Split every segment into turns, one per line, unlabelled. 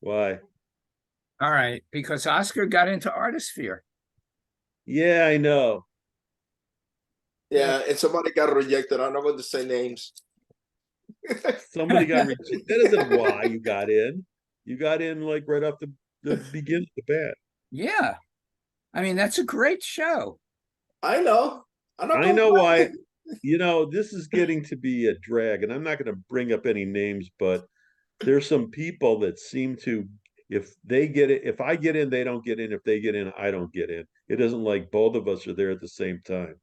Why?
All right, because Oscar got into artisphere.
Yeah, I know.
Yeah, and somebody got rejected. I'm not going to say names.
Somebody got rejected. That isn't why you got in. You got in like right off the beginning, the bat.
Yeah, I mean that's a great show.
I know. I'm not
I
going
know why.
to.
This is getting to be a drag, and I'm not going to bring up any names, but there's some people that seem to, if they get it, if I get in, they don't get in. If they get in, I don't get in. It isn't like both of us are there at the same time,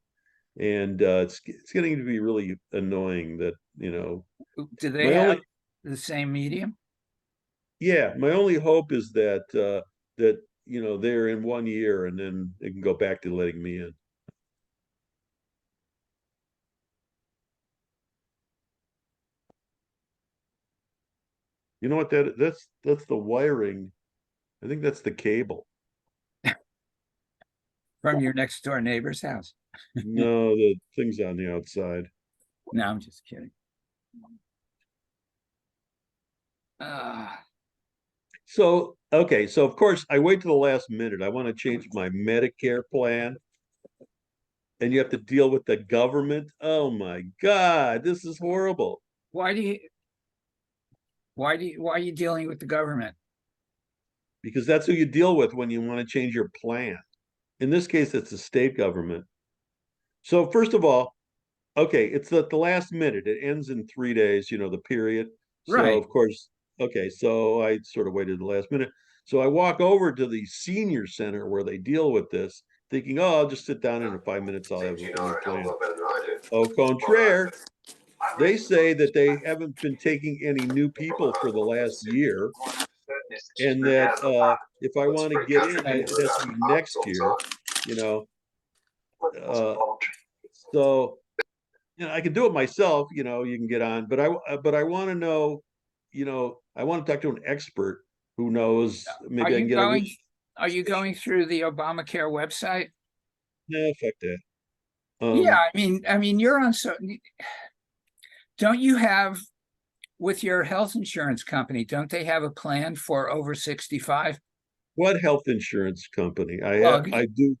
and it's getting to be really annoying that
Do they
my
have
only
the same medium?
yeah, my only hope is that they're in 1 year and then they can go back to letting me in. You know what that's the wiring. I think that's the cable.
From your next door neighbor's house?
No, the thing's on the outside.
No, I'm just kidding. Uh,
So, okay, so of course I wait to the last minute. I want to change my Medicare plan, and you have to deal with the government. Oh my God, this is horrible.
why do you why are you dealing with the government?
Because that's who you deal with when you want to change your plan. In this case, it's the state government. So first of all, okay, it's at the last minute. It ends in 3 days, the period. So
Right.
of course, okay, so I sort of waited the last minute. So I walk over to the senior center where they deal with this, thinking, oh, I'll just sit down and in 5 minutes I'll have a new plan. Au contraire, they say that they haven't been taking any new people for the last year, and that if I want to get in, it has to be next year, you know. Uh, so I can do it myself. You can get on, but I want to know, I want to talk to an expert who knows.
Are
Maybe I can
you
get a
going are you going through the Obamacare website?
no, fuck that.
Yeah, I mean you're on so don't you have with your health insurance company, don't they have a plan for over 65?
What health insurance company?
Well,
I do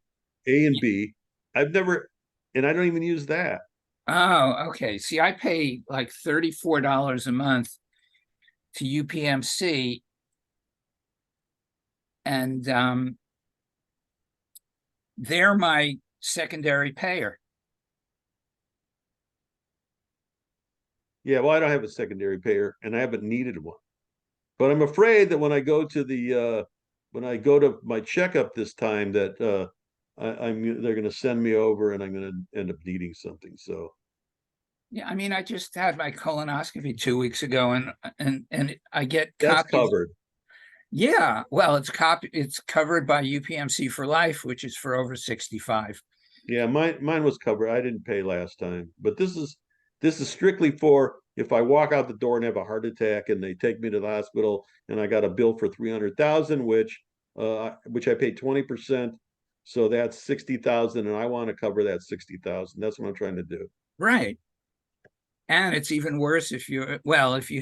A and B. I've never, and I don't even use that.
oh, okay. See, I pay like $34 a month to UPMC, and they're my secondary payer.
Yeah, well, I don't have a secondary payer, and I haven't needed one. But I'm afraid that when I go to my checkup this time, that they're going to send me over, and I'm going to end up needing something. So
Yeah, I mean, I just had my colonoscopy 2 weeks ago, and I get
that's
copies.
covered.
Yeah, well, it's covered by UPMC for life, which is for over 65.
Yeah, mine was covered. I didn't pay last time, but this is strictly for if I walk out the door and have a heart attack and they take me to the hospital and I got a bill for 300,000, which I paid 20%, so that's 60,000, and I want to cover that 60,000. That's what I'm trying to do.
Right. And it's even worse if you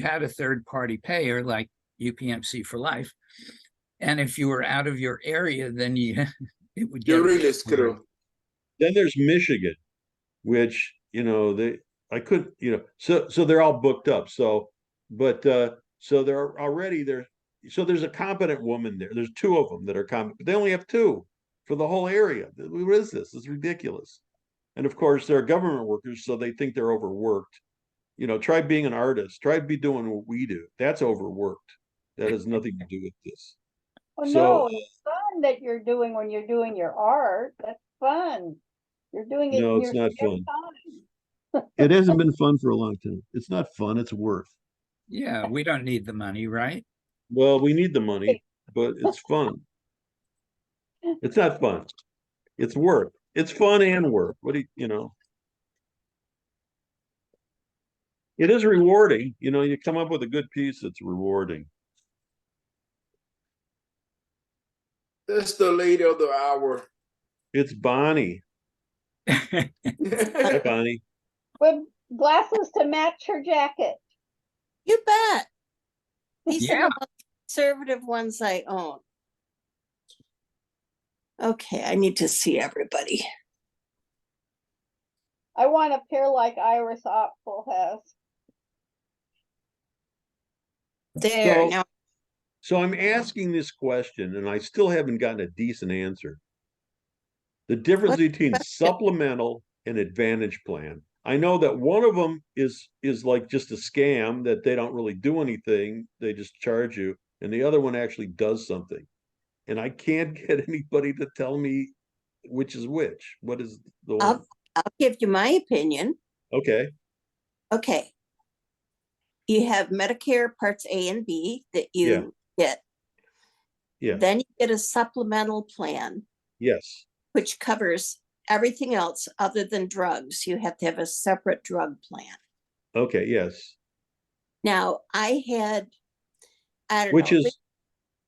had a third party payer like UPMC for life, and if you were out of your area, then it would
You're
get
really screwed.
Then there's Michigan, which I couldn't, so they're all booked up. So, but so they're already there. So there's a competent woman there. There's two of them that are competent, but they only have two for the whole area. What is this? It's ridiculous. And of course, they're government workers, so they think they're overworked. Try being an artist. Try be doing what we do. That's overworked. That has nothing to do with this.
Well,
So
no, it's fun that you're doing when you're doing your art. That's fun. You're doing it
no,
in
it's
your
not
spare
fun.
time.
It hasn't been fun for a long time. It's not fun. It's worth.
Yeah, we don't need the money, right?
Well, we need the money, but it's fun. It's not fun. It's work. It's fun and work. What do you? It is rewarding. You come up with a good piece. It's rewarding.
That's the lady of the hour.
It's Bonnie. Hi, Bonnie.
With glasses to match her jacket.
You bet. Peace in
Yeah.
the conservative ones I own. Okay, I need to see everybody.
I want a pair like Iris Optal has.
There,
So-
now,
So I'm asking this question and I still haven't gotten a decent answer. The difference
What
between
question?
supplemental and advantage plan. I know that one of them is like just a scam that they don't really do anything. They just charge you. And the other one actually does something. And I can't get anybody to tell me which is which. What is the one?
I'll give you my opinion.
Okay.
Okay. You have Medicare Parts A and B that you get.
Yeah.
Then you get a supplemental plan,
Yes.
which covers everything else other than drugs. You have to have a separate drug plan.
Okay. Yes.
Now, I had, I don't
Which
know,
is
at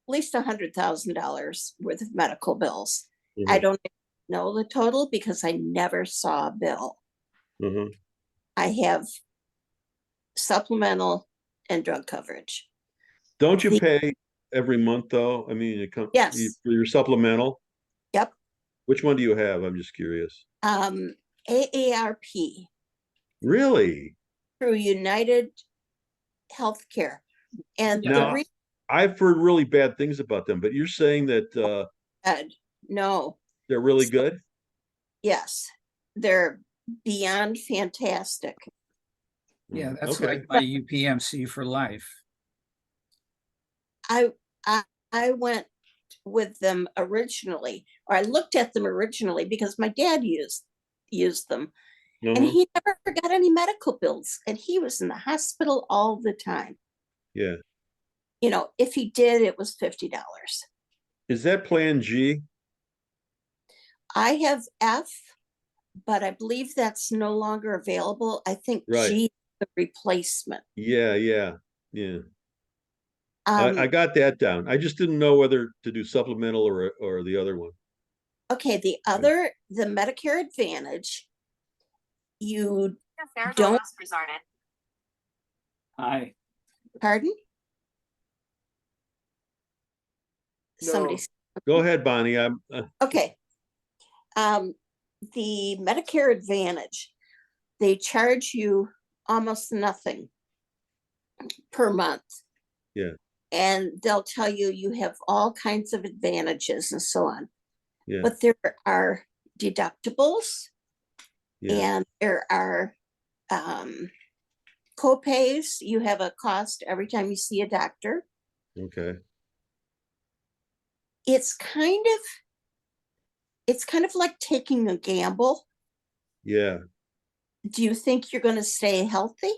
least $100,000 worth of medical bills. I
Mhm,
don't know the total because I never saw a bill.
mhm.
I have supplemental and drug coverage.
Don't you
The-
pay every month though? I mean, it comes
Yes.
for your supplemental.
Yep.
Which one do you have? I'm just curious.
AARP
Really?
through United Healthcare. And
Yeah.
the
Now, I've heard really bad things about them, but you're saying that
reason, no,
they're really
So-
good?
yes, they're beyond fantastic.
Yeah, that's
Okay.
like my UPMC for life.
I I went with them originally, or I looked at them originally because my dad used them, and
Uh-huh.
he never got any medical bills, and he was in the hospital all the time.
Yeah.
You know, if he did, it was $50.
Is that Plan G?
I have F, but I believe that's no longer available. I think
Right.
G is the replacement.
Yeah, yeah, yeah. I
Um,
got that down. I just didn't know whether to do supplemental or the other one.
okay, the Medicare Advantage, you don't,
Hi.
pardon?
No.
Somebody,
Go ahead, Bonnie. I'm
okay. The Medicare Advantage, they charge you almost nothing per month.
Yeah.
And they'll tell you you have all kinds of advantages and so on.
Yeah.
But there are deductibles
Yeah.
and there are co-pays. You have a cost every time you see a doctor.
Okay.
It's kind of like taking a gamble.
Yeah.
Do you think you're going to stay healthy?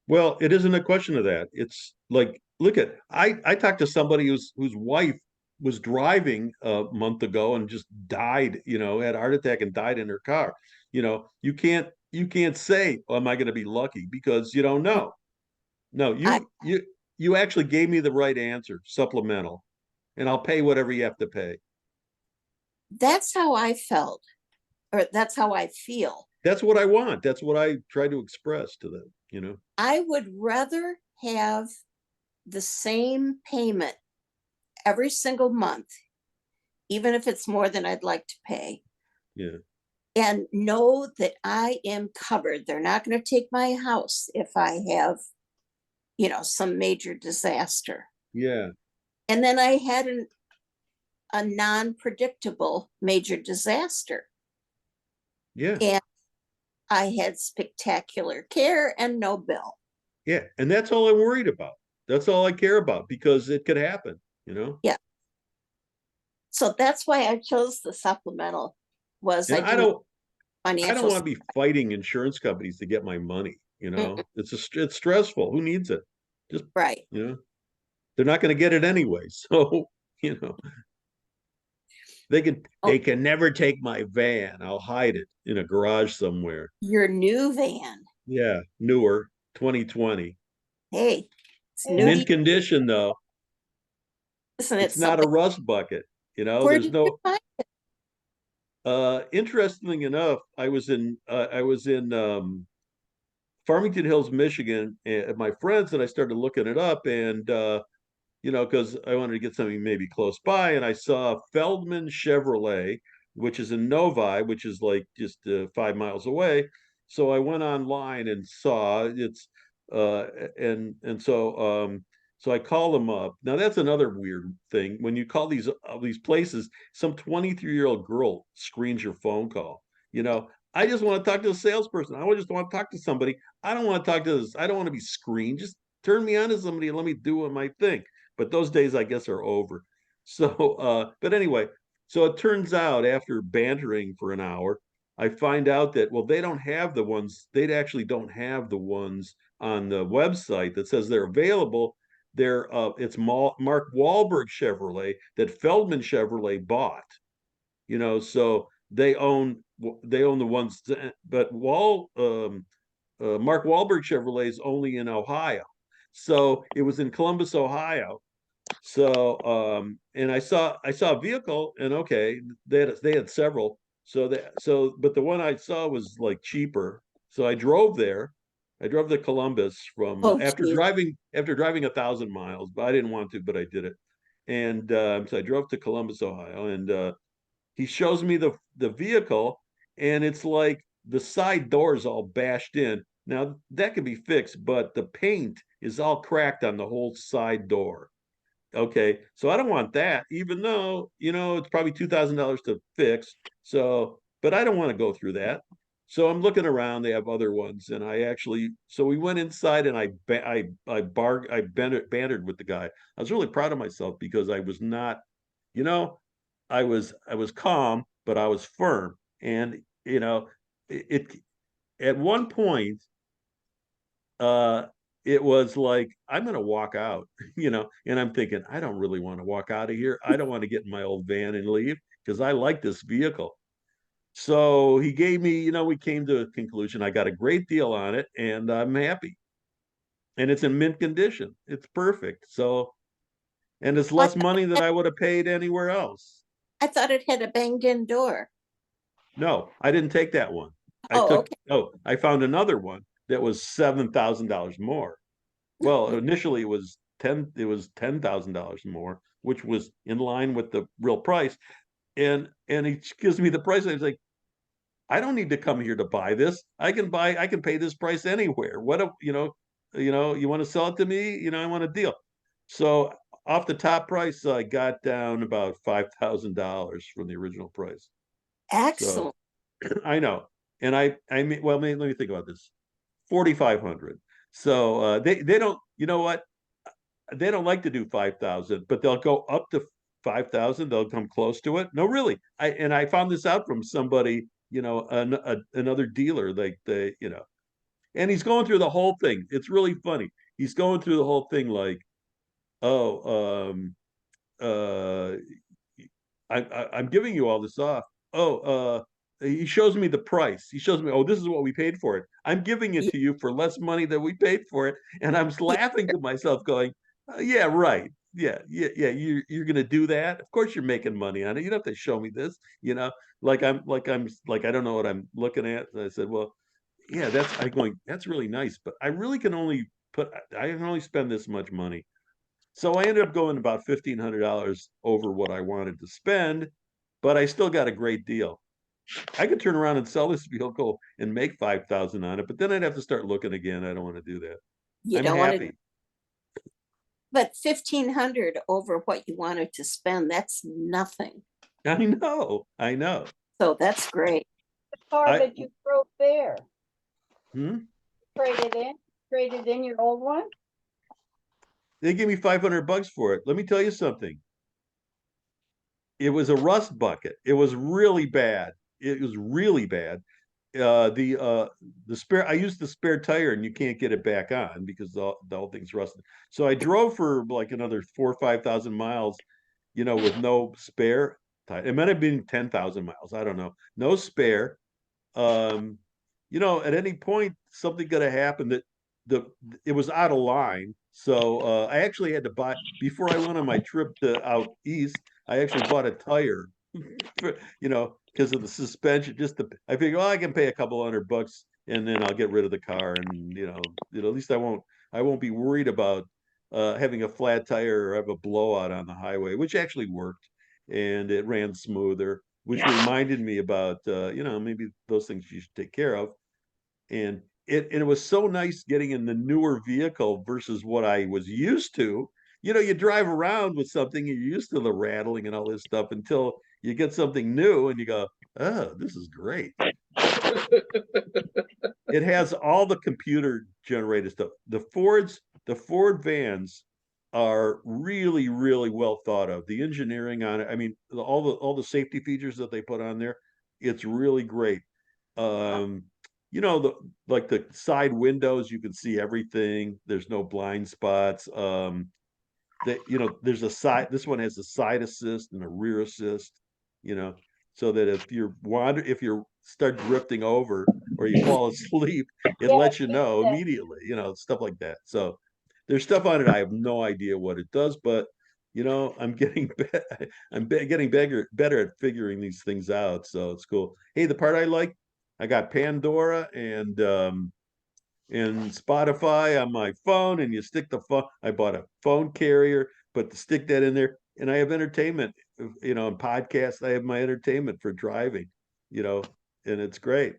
Well, it isn't a question of that. It's like, look at I talked to somebody whose wife was driving a month ago and just died, had a heart attack and died in her car. You can't say, oh, am I going to be lucky? Because you don't know. No,
I-
you actually gave me the right answer, supplemental. And I'll pay whatever you have to pay.
That's how I felt, or that's how I feel.
That's what I want. That's what I try to express to them.
I would rather have the same payment every single month, even if it's more than I'd like to pay,
Yeah.
and know that I am covered. They're not going to take my house if I have, some major disaster.
Yeah.
And then I had a non-predictable major disaster,
Yeah.
and I had spectacular care and no bill.
Yeah. And that's all I'm worried about. That's all I care about because it could happen.
Yeah. So that's why I chose the supplemental. Was
And
I
I
didn't
don't
financial
want to be fighting insurance companies to get my money.
Mm-mm.
It's stressful. Who needs it? Just,
right.
they're not going to get it anyway. So, they can never take my van. I'll hide it in a garage somewhere.
Your new van.
Yeah. Newer 2020.
Hey, it's
Hey,
new.
Mint condition though.
Isn't it
It's not a
something?
rust bucket.
Where
There's
did
no
you find
interestingly enough, I was in Farmington Hills, Michigan, at my friends, and I started looking it up, and you know, because I wanted to get something maybe close by, and I saw Feldman Chevrolet, which is in Novi, which is like just 5 miles away. So I went online and saw it's and so I call them up. Now that's another weird thing. When you call these places, some 23-year-old girl screens your phone call. You know, I just want to talk to a salesperson. I just want to talk to somebody. I don't want to talk to this. I don't want to be screened. Just turn me on to somebody and let me do my thing. But those days, I guess, are over. So, but anyway, so it turns out after bantering for an hour, I find out that, well, they don't have the ones, they actually don't have the ones on the website that says they're available. It's Mark Wahlberg Chevrolet that Feldman Chevrolet bought, you know, so they own the ones, but Mark Wahlberg Chevrolet is only in Ohio. So it was in Columbus, Ohio. So and I saw a vehicle, and okay, they had several. But the one I saw was like cheaper. So I drove there. I drove to Columbus from
Oh,
after
gee.
driving 1,000 miles, but I didn't want to, but I did it. And so I drove to Columbus, Ohio, and he shows me the vehicle, and it's like the side door is all bashed in. Now that can be fixed, but the paint is all cracked on the whole side door. Okay, so I don't want that, even though, you know, it's probably $2,000 to fix. So, but I don't want to go through that. So I'm looking around. They have other ones, and so we went inside, and I bantered with the guy. I was really proud of myself because I was not, you know, I was calm, but I was firm, and you know, it at one point uh it was like, I'm going to walk out, you know, and I'm thinking, I don't really want to walk out of here. I don't want to get in my old van and leave because I like this vehicle. So he gave me, you know, we came to a conclusion. I got a great deal on it, and I'm happy. And it's in mint condition. It's perfect. So, and it's
I
less money than I would have paid anywhere else.
I thought it had a banged in door.
No, I didn't take that one.
Oh, okay.
I found another one that was $7,000 more. Well, initially it was $10,000 more, which was in line with the real price. And he gives me the price. And I was like, I don't need to come here to buy this. I can pay this price anywhere. You want to sell it to me? You know, I want a deal. So off the top price, I got down about $5,000 from the original price. So
Excellent.
I know. And I mean, well, let me think about this. 4,500. So they don't, you know what? They don't like to do 5,000, but they'll go up to 5,000. They'll come close to it. No, really. I found this out from somebody, you know, another dealer, like and he's going through the whole thing. It's really funny. He's going through the whole thing like, oh, uh, I'm giving you all this off. Oh, he shows me the price. He shows me, oh, this is what we paid for it. I'm giving it
Ye-
to you for less money than we paid for it. And I'm
ye-
laughing to myself going, yeah, right. Yeah, yeah, yeah. You're gonna do that. Of course you're making money on it. You don't have to show me this, you know, like I don't know what I'm looking at. And I said, well, yeah, that's really nice, but I can only spend this much money. So I ended up going about $1,500 over what I wanted to spend, but I still got a great deal. I could turn around and sell this vehicle and make 5,000 on it, but then I'd have to start looking again. I don't want to do that.
You
I'm
don't want to,
happy.
but 1,500 over what you wanted to spend, that's nothing.
I know.
So that's great.
The car
I-
that you drove there,
Hmm?
traded in your old one?
They gave me $500 for it. Let me tell you something. It was a rust bucket. It was really bad. It was really bad. The spare I used the spare tire, and you can't get it back on because the whole thing's rusted. So I drove for like another 4 or 5,000 miles, you know, with no spare tire. It might have been 10,000 miles. I don't know. No spare. Um, you know, at any point something could have happened that the it was out of line. So I actually had to buy before I went on my trip to out east. I actually bought a tire, you know, because of the suspension. I figure, well, I can pay a couple $100 and then I'll get rid of the car, and at least I won't be worried about having a flat tire or have a blowout on the highway, which actually worked, and it ran smoother, which reminded me about maybe those things you should take care of. And it was so nice getting in the newer vehicle versus what I was used to. You drive around with something, you're used to the rattling and all this stuff until you get something new and you go, oh, this is great. It has all the computer generated stuff. The Ford vans are really, really well thought of. The engineering on it, I mean, all the safety features that they put on there, it's really great. Um, like the side windows, you can see everything. There's no blind spots. There's this one has a side assist and a rear assist, you know, so that if you start drifting over or you fall asleep, it
Yeah,
lets you know
yeah.
immediately, stuff like that. So there's stuff on it. I have no idea what it does, but I'm getting getting better at figuring these things out. So it's cool. Hey, the part I like, I got Pandora and Spotify on my phone, and you stick the phone. I bought a phone carrier, but to stick that in there, and I have entertainment, and podcasts. I have my entertainment for driving, and it's great.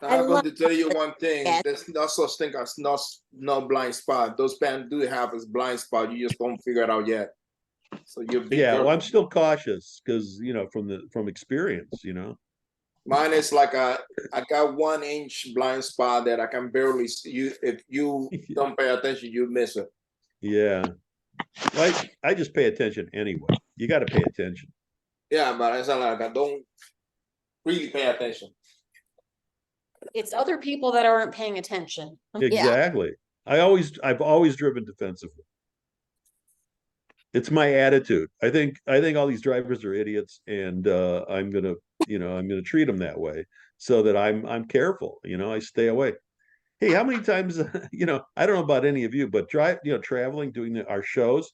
I'm going
love
to tell you one thing.
that.
There's no such thing as no blind spot. Those bands do have a blind spot. You just don't figure it out yet. So you're big.
Yeah, well, I'm still cautious because from experience,
Mine is like I got 1 inch blind spot that I can barely see. If you don't pay attention, you miss it.
Yeah. Well, I just pay attention anyway. You got to pay attention.
Yeah, but it's not like I don't really pay attention.
It's other people that aren't paying attention.
Exactly. I've always driven defensively. It's my attitude. I think all these drivers are idiots, and I'm gonna treat them that way so that I'm careful. I stay away. Hey, how many times I don't know about any of you, but traveling, doing our shows,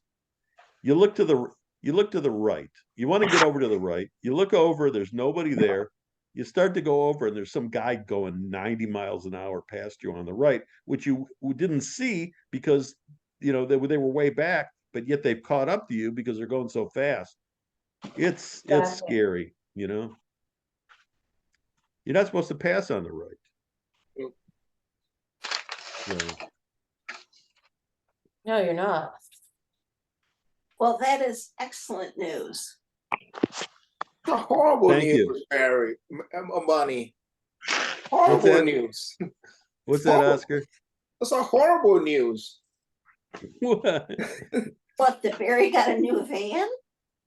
you look to the right. You want to get over to the right. You look over, there's nobody there. You start to go over, and there's some guy going 90 miles an hour past you on the right, which you didn't see because they were way back, but yet they've caught up to you because they're going so fast. It's scary, You're not supposed to pass on the right. So,
No, you're not.
Well, that is excellent news.
It's a horrible
Thank
news,
you.
Barry. Bunny. Horrible
that?
news.
what's that, Oscar?
It's a horrible news.
What?
What, the Barry got a new van?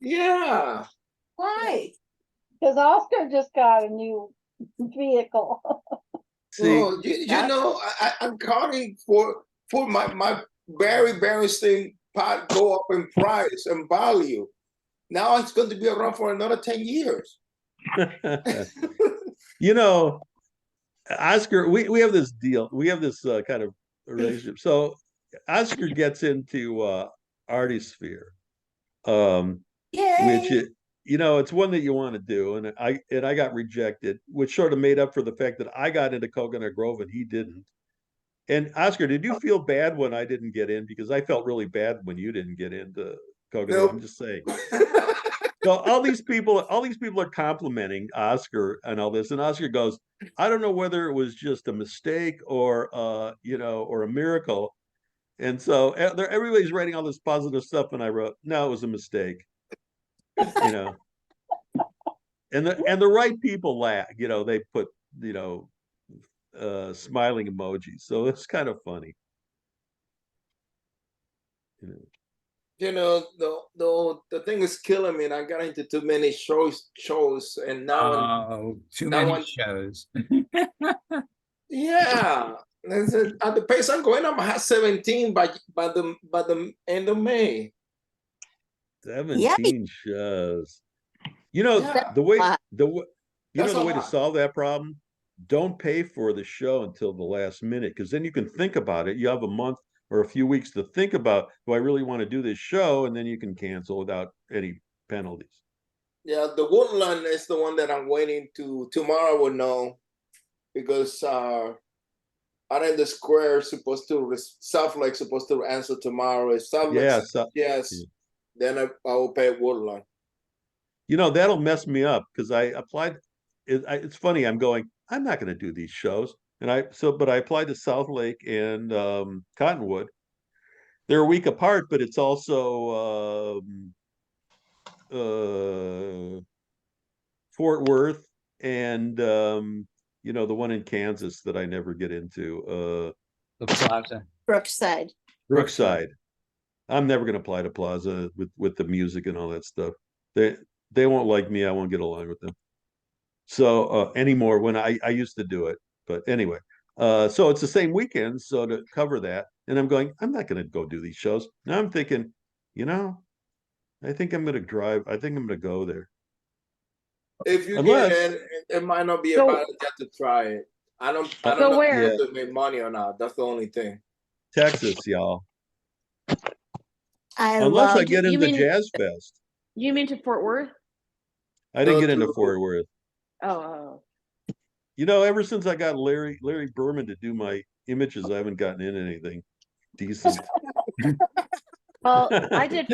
Yeah.
Why?
Because Oscar just got a new vehicle.
See,
No, you know, I'm counting for my Barry thing pot go up in price and value. Now it's going to be around for another 10 years.
Oscar, we have this deal. We have this kind of relationship. So Oscar gets into Artisphere, which
Yay!
it's one that you want to do, and I got rejected, which sort of made up for the fact that I got into Coconut Grove and he didn't. And Oscar, did you feel bad when I didn't get in? Because I felt really bad when you didn't get into Coconut.
Nope.
I'm just saying. So all these people are complimenting Oscar and all this, and Oscar goes, I don't know whether it was just a mistake or or a miracle. And so everybody's writing all this positive stuff, and I wrote, no, it was a mistake. And the right people laugh, they put smiling emojis. So it's kind of funny.
The thing is killing me, and I got into too many shows, and now
Too
that
many
one-
shows.
yeah. At the pace I'm going, I'm gonna have 17 by the end of May.
17 shows.
Yeah.
The way
That's
the
a
way to
lot.
solve that problem, don't pay for the show until the last minute, because then you can think about it. You have a month or a few weeks to think about, do I really want to do this show? And then you can cancel without any penalties.
Yeah, the Woodland is the one that I'm waiting to. Tomorrow we'll know, because Out in the square supposed to South Lake supposed to answer tomorrow. If South Lake
Yeah,
says yes, then I will pay Woodlawn.
You know, that'll mess me up because I applied. It's funny. I'm going. I'm not going to do these shows, and but I applied to South Lake and Cottonwood. They're a week apart, but it's also Fort Worth and you know, the one in Kansas that I never get into.
The Plaza.
Brookside.
Brookside. I'm never going to apply to Plaza with the music and all that stuff. They won't like me. I won't get along with them. So anymore when I used to do it. But anyway, so it's the same weekend. So to cover that, and I'm going, I'm not going to go do these shows. Now I'm thinking, you know, I think I'm going to drive. I think I'm going to go there.
If you
Unless-
get in, it might not be a
So-
bad idea to try it. I don't
So
know
where?
if to make money or not. That's the only thing.
Texas, y'all.
I
Unless I
love,
get
you
into
mean-
Jazz Fest.
You mean to Fort Worth?
I didn't
No,
get into
to-
Fort Worth.
Oh,
You know, ever since I got Larry Berman to do my images, I haven't gotten in anything decent.
well, I did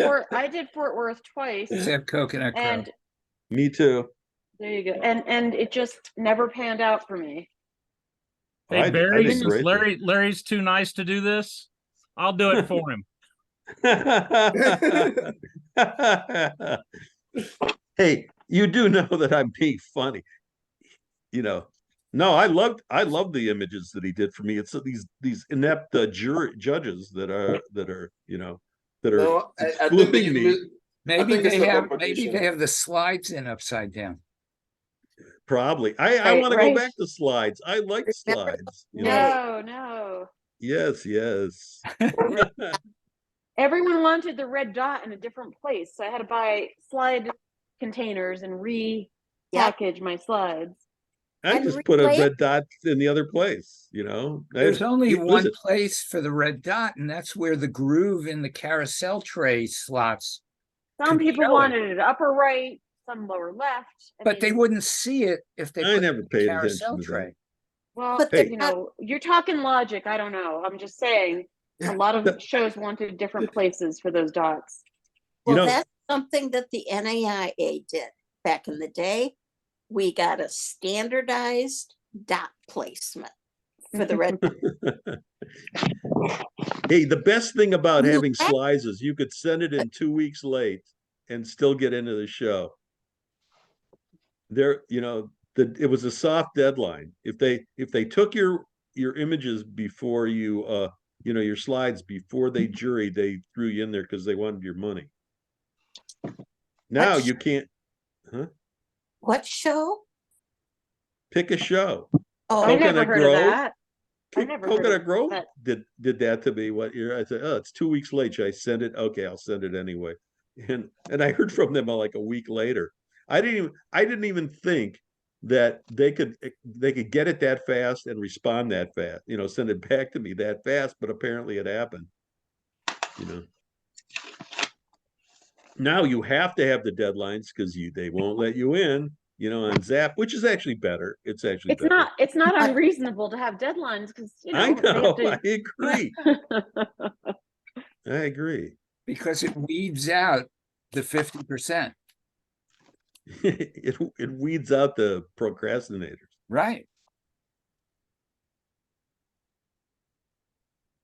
Fort Worth twice,
Except Coconut Grove.
and
Me too.
there you go. And it just never panned out for me.
I
Hey
did
Barry, since
great there.
Larry's too nice to do this, I'll do it for him.
Hey, you do know that I'm being funny. You know, no, I love the images that he did for me. It's these inept judges that are you know that are
No, I think that
excluding
you
me.
miss-
Maybe
think it's
they
the
have
competition.
the slides in upside down.
Probably. I
Right,
want to
right.
go back to slides. I like
Remember
slides. You know?
No.
Yes, yes.
Everyone wanted the red dot in a different place, so I had to buy slide containers and repackage my slides.
I
And
just put a
relay-
red dot in the other place, you know.
There's only
It was
one
it.
place for the red dot, and that's where the groove in the carousel tray slots.
Some
Could
people
show it.
wanted it upper right, some lower left.
But they
mean,
wouldn't see it if they
I
put it
never
in the
paid attention
carousel
to that.
tray.
well,
But
Hey.
you know, you're talking logic. I don't know. I'm just saying a lot of shows wanted different places for those dots.
You
well,
know-
that's something that the NAIA did back in the day. We got a standardized dot placement for the red.
Hey, the best thing about
You
having
bet.
slides is you could send it in 2 weeks late and still get into the show. There, you know, it was a soft deadline. If they took your images before you you know, your slides before they juried, they threw you in there because they wanted your money. Now
What
you can't
What show?
pick a show.
Oh,
I never
Coconut
heard
Grove?
of that. I never heard
Coconut
of
Grove
that.
did that to me what year? I said, oh, it's 2 weeks late. Should I send it? Okay, I'll send it anyway. And I heard from them like a week later. I didn't even think that they could get it that fast and respond that fast, you know, send it back to me that fast, but apparently it happened. You know. Now you have to have the deadlines because they won't let you in, you know, on Zap, which is actually better. It's actually
It's
better.
not. It's not unreasonable to have deadlines because you know
I
they have
know,
to.
I agree. I agree.
Because it weeds out the 50%.
It weeds out the procrastinators.
Right.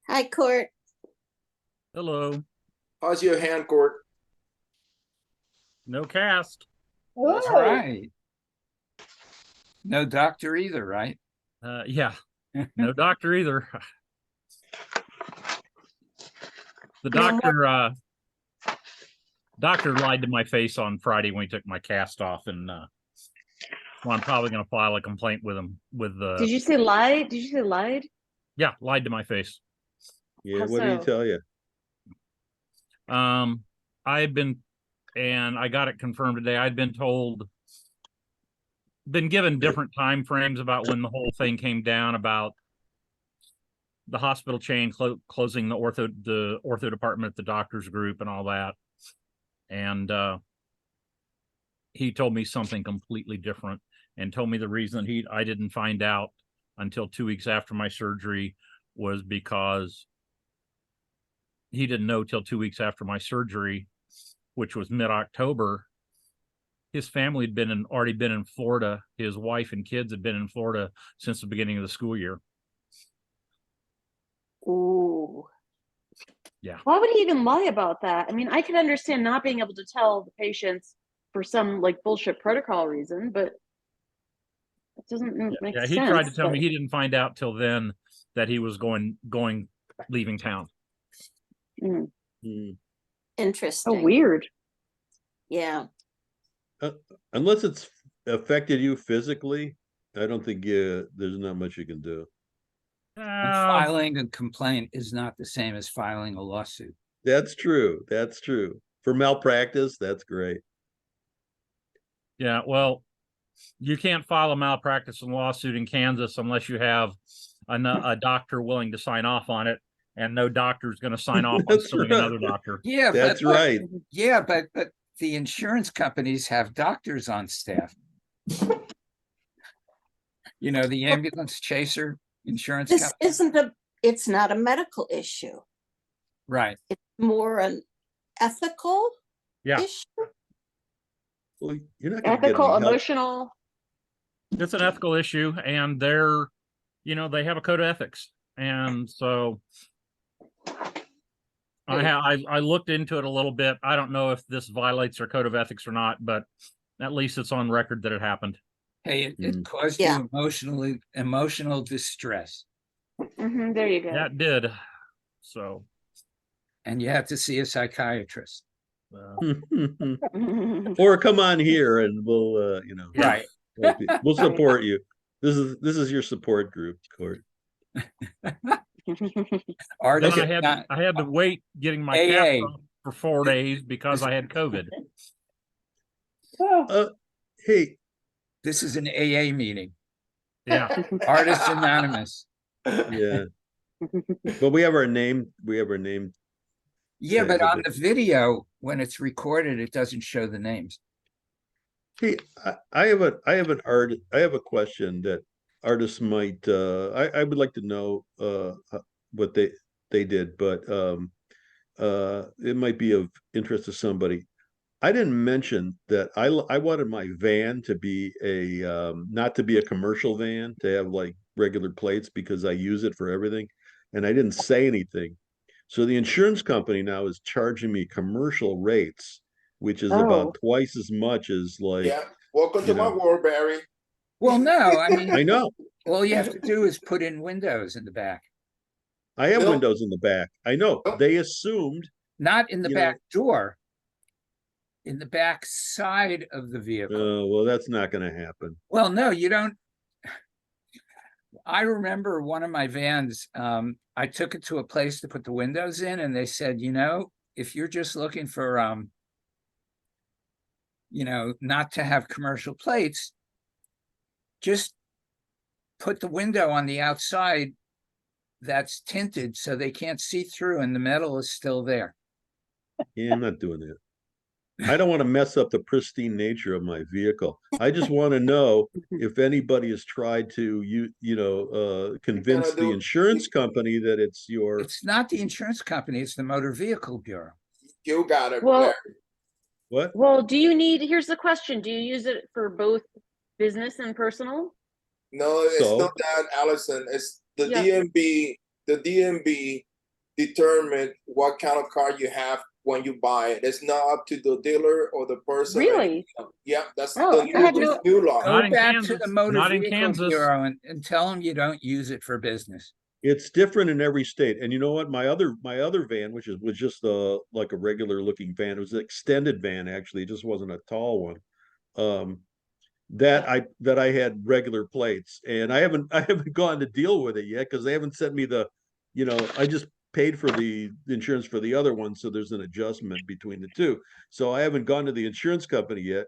hi, Court.
Hello.
How's your hand, Court?
No cast.
That's
Whoa.
right. No doctor either, right?
Yeah. No doctor either. The doctor lied to my face on Friday when he took my cast off, and well, I'm probably going to file a complaint with him.
Did you say lied? Did you say lied?
Yeah, lied to my face.
Yeah,
How
what did he
so?
tell you?
I've been, and I got it confirmed today. I'd been given different time frames about when the whole thing came down about the hospital chain closing the ortho department at the doctor's group and all that. And he told me something completely different and told me the reason I didn't find out until 2 weeks after my surgery was because he didn't know till 2 weeks after my surgery, which was mid-October. His family had already been in Florida. His wife and kids had been in Florida since the beginning of the school year.
Ooh.
Why would he even lie about that? I mean, I could understand not being able to tell the patients for some like bullshit protocol reason, but it doesn't make
Yeah,
sense.
he tried to tell
but-
me he didn't find out till then that he was leaving town.
Mm.
Hmm.
Interesting.
Oh, weird.
Yeah.
Unless it's affected you physically, I don't think there's not much you can do.
And filing a complaint is not the same as filing a lawsuit.
That's true. That's true. For malpractice, that's great.
Yeah, well, you can't file a malpractice lawsuit in Kansas unless you have a doctor willing to sign off on it, and no doctor is going to sign off on
That's
suing
right.
another doctor.
Yeah,
That's
but
right.
yeah, but the insurance companies have doctors on staff. You know, the ambulance chaser insurance
This
company.
it's not a medical issue.
Right.
It's more an ethical
Yeah,
issue.
Well, you're not going to get
Ethical,
any help.
emotional.
it's an ethical issue, and they have a code of ethics, and so I looked into it a little bit. I don't know if this violates their code of ethics or not, but at least it's on record that it happened.
Hey, it caused
Yeah.
you emotional distress,
Hmm, there you go.
That did. So
and you had to see a psychiatrist.
Or come on here and we'll,
Right.
we'll support you. This is your support group, Court.
Artist,
then I had to wait getting my
AA.
cast off for 4 days because I had COVID.
Hey,
this is an AA meeting.
Yeah.
Artists Anonymous.
yeah, but we have our name.
Yeah, but
Tag of
on
it.
the video, when it's recorded, it doesn't show the names.
Hey, I have a question that artists might. I would like to know what they did, but it might be of interest to somebody. I didn't mention that I wanted my van to be not to be a commercial van, to have like regular plates because I use it for everything, and I didn't say anything. So the insurance company now is charging me commercial rates, which is about twice as much as like.
Yeah. Welcome to my world, Barry.
Well, no, I mean,
I know.
all you have to do is put in windows in the back,
I have
No.
windows in the back. I know.
No.
They assumed.
not in the
You
back door, in the back side of the vehicle.
Well, that's not going to happen.
Well, no, you don't. I remember one of my vans, I took it to a place to put the windows in, and they said, if you're just looking for, not to have commercial plates, just put the window on the outside that's tinted so they can't see through and the metal is still there.
Yeah, I'm not doing that. I don't want to mess up the pristine nature of my vehicle. I just want to know if anybody has tried to convince the insurance company that it's your.
It's not the insurance company, it's the Motor Vehicle Bureau.
You got it.
Well,
Barry.
What?
well, here's the question. Do you use it for both business and personal?
No, it's
So?
not that, Allison. It's the
Yeah.
DMB. The DMB determine what kind of car you have when you buy it. It's not up to the dealer or the person.
Really?
Yeah, that's
Oh,
the
I had
new law.
Not
Go
in
back to
Kansas.
the Motor
Not in
Vehicle
Kansas.
Bureau and tell them you don't use it for business.
It's different in every state. And you know what? My other van, which was just like a regular looking van, it was an extended van actually. It just wasn't a tall one. That I had regular plates, and I haven't gone to deal with it yet because they haven't sent me I just paid for the insurance for the other one, so there's an adjustment between the two. So I haven't gone to the insurance company yet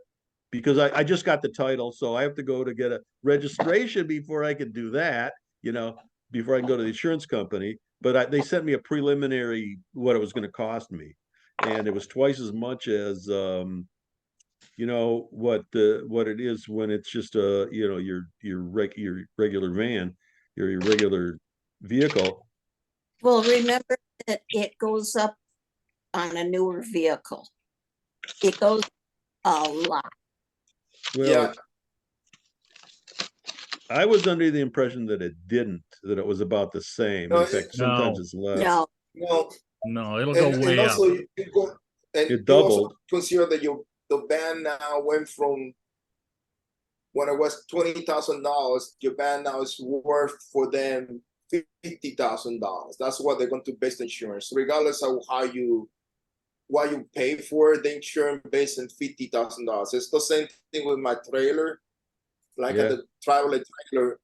because I just got the title, so I have to go to get a registration before I can do that, before I can go to the insurance company. But they sent me a preliminary what it was going to cost me, and it was twice as much as what it is when it's just your regular van. your irregular vehicle.
Well, remember that it goes up on a newer vehicle. It goes a lot.
Well,
Yeah.
I was under the impression that it didn't, that it was about the same.
No,
In fact, sometimes
No.
it's less.
No,
No,
No, it'll go
and
way up.
also you go, and
It
you also
doubled.
consider that the ban now went from when it was $20,000, your ban now is worth for them $50,000. That's what they're going to base the insurance, regardless of what you pay for the insurance based on $50,000. It's the same thing with my trailer. Like
Yeah.
at the traveler trailer,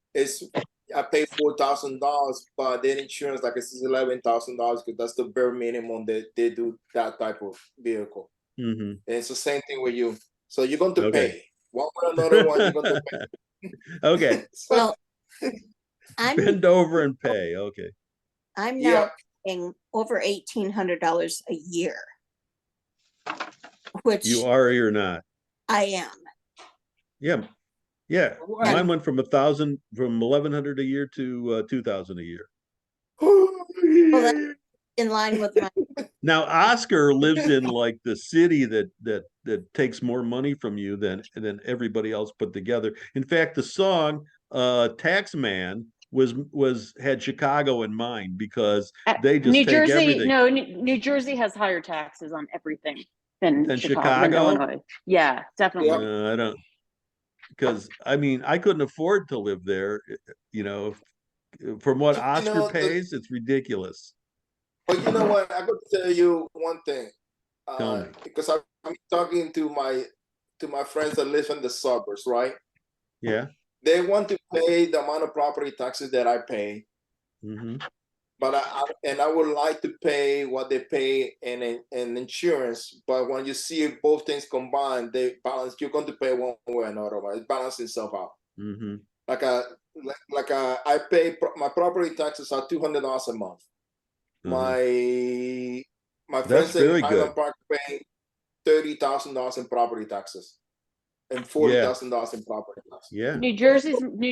I pay $4,000, but their insurance like it's $11,000 because that's the bare minimum that they do that type of vehicle.
Mm-hmm.
And it's the same thing with you. So you're going to
Okay.
pay one way or another one. You're going to pay.
Okay.
So,
well, I'm
Bend over and pay. Okay.
I'm
yeah.
now paying over $1,800 a year, which
You are or you're not.
I am.
Yeah. Yeah.
Well,
Mine went from 1,100 a year to 2,000 a year.
Well, that's in line with my.
Now Oscar lives in like the city that takes more money from you than everybody else put together. In fact, the song Taxman had Chicago in mind because they just
New
take
Jersey,
everything.
no, New Jersey has higher taxes on everything than
Than
Chicago, than
Chicago?
Illinois. Yeah, definitely.
Yeah.
I don't, because I mean I couldn't afford to live there. You know, from what
You
Oscar
know,
pays, it's ridiculous.
But you know what? I could tell you one thing,
Tell me.
because I'm talking to my friends that live in the suburbs, right?
Yeah.
They want to pay the amount of property taxes that I pay,
Mm-hmm.
but I would like to pay what they pay in insurance. But when you see both things combined, they balance. You're going to pay one way or another. It balances itself out.
Mm-hmm.
I pay my property taxes are $200 a month. My
That's
friends in
very good.
Highland Park pay $30,000 in property taxes and $40,000 in property taxes.
Yeah.
New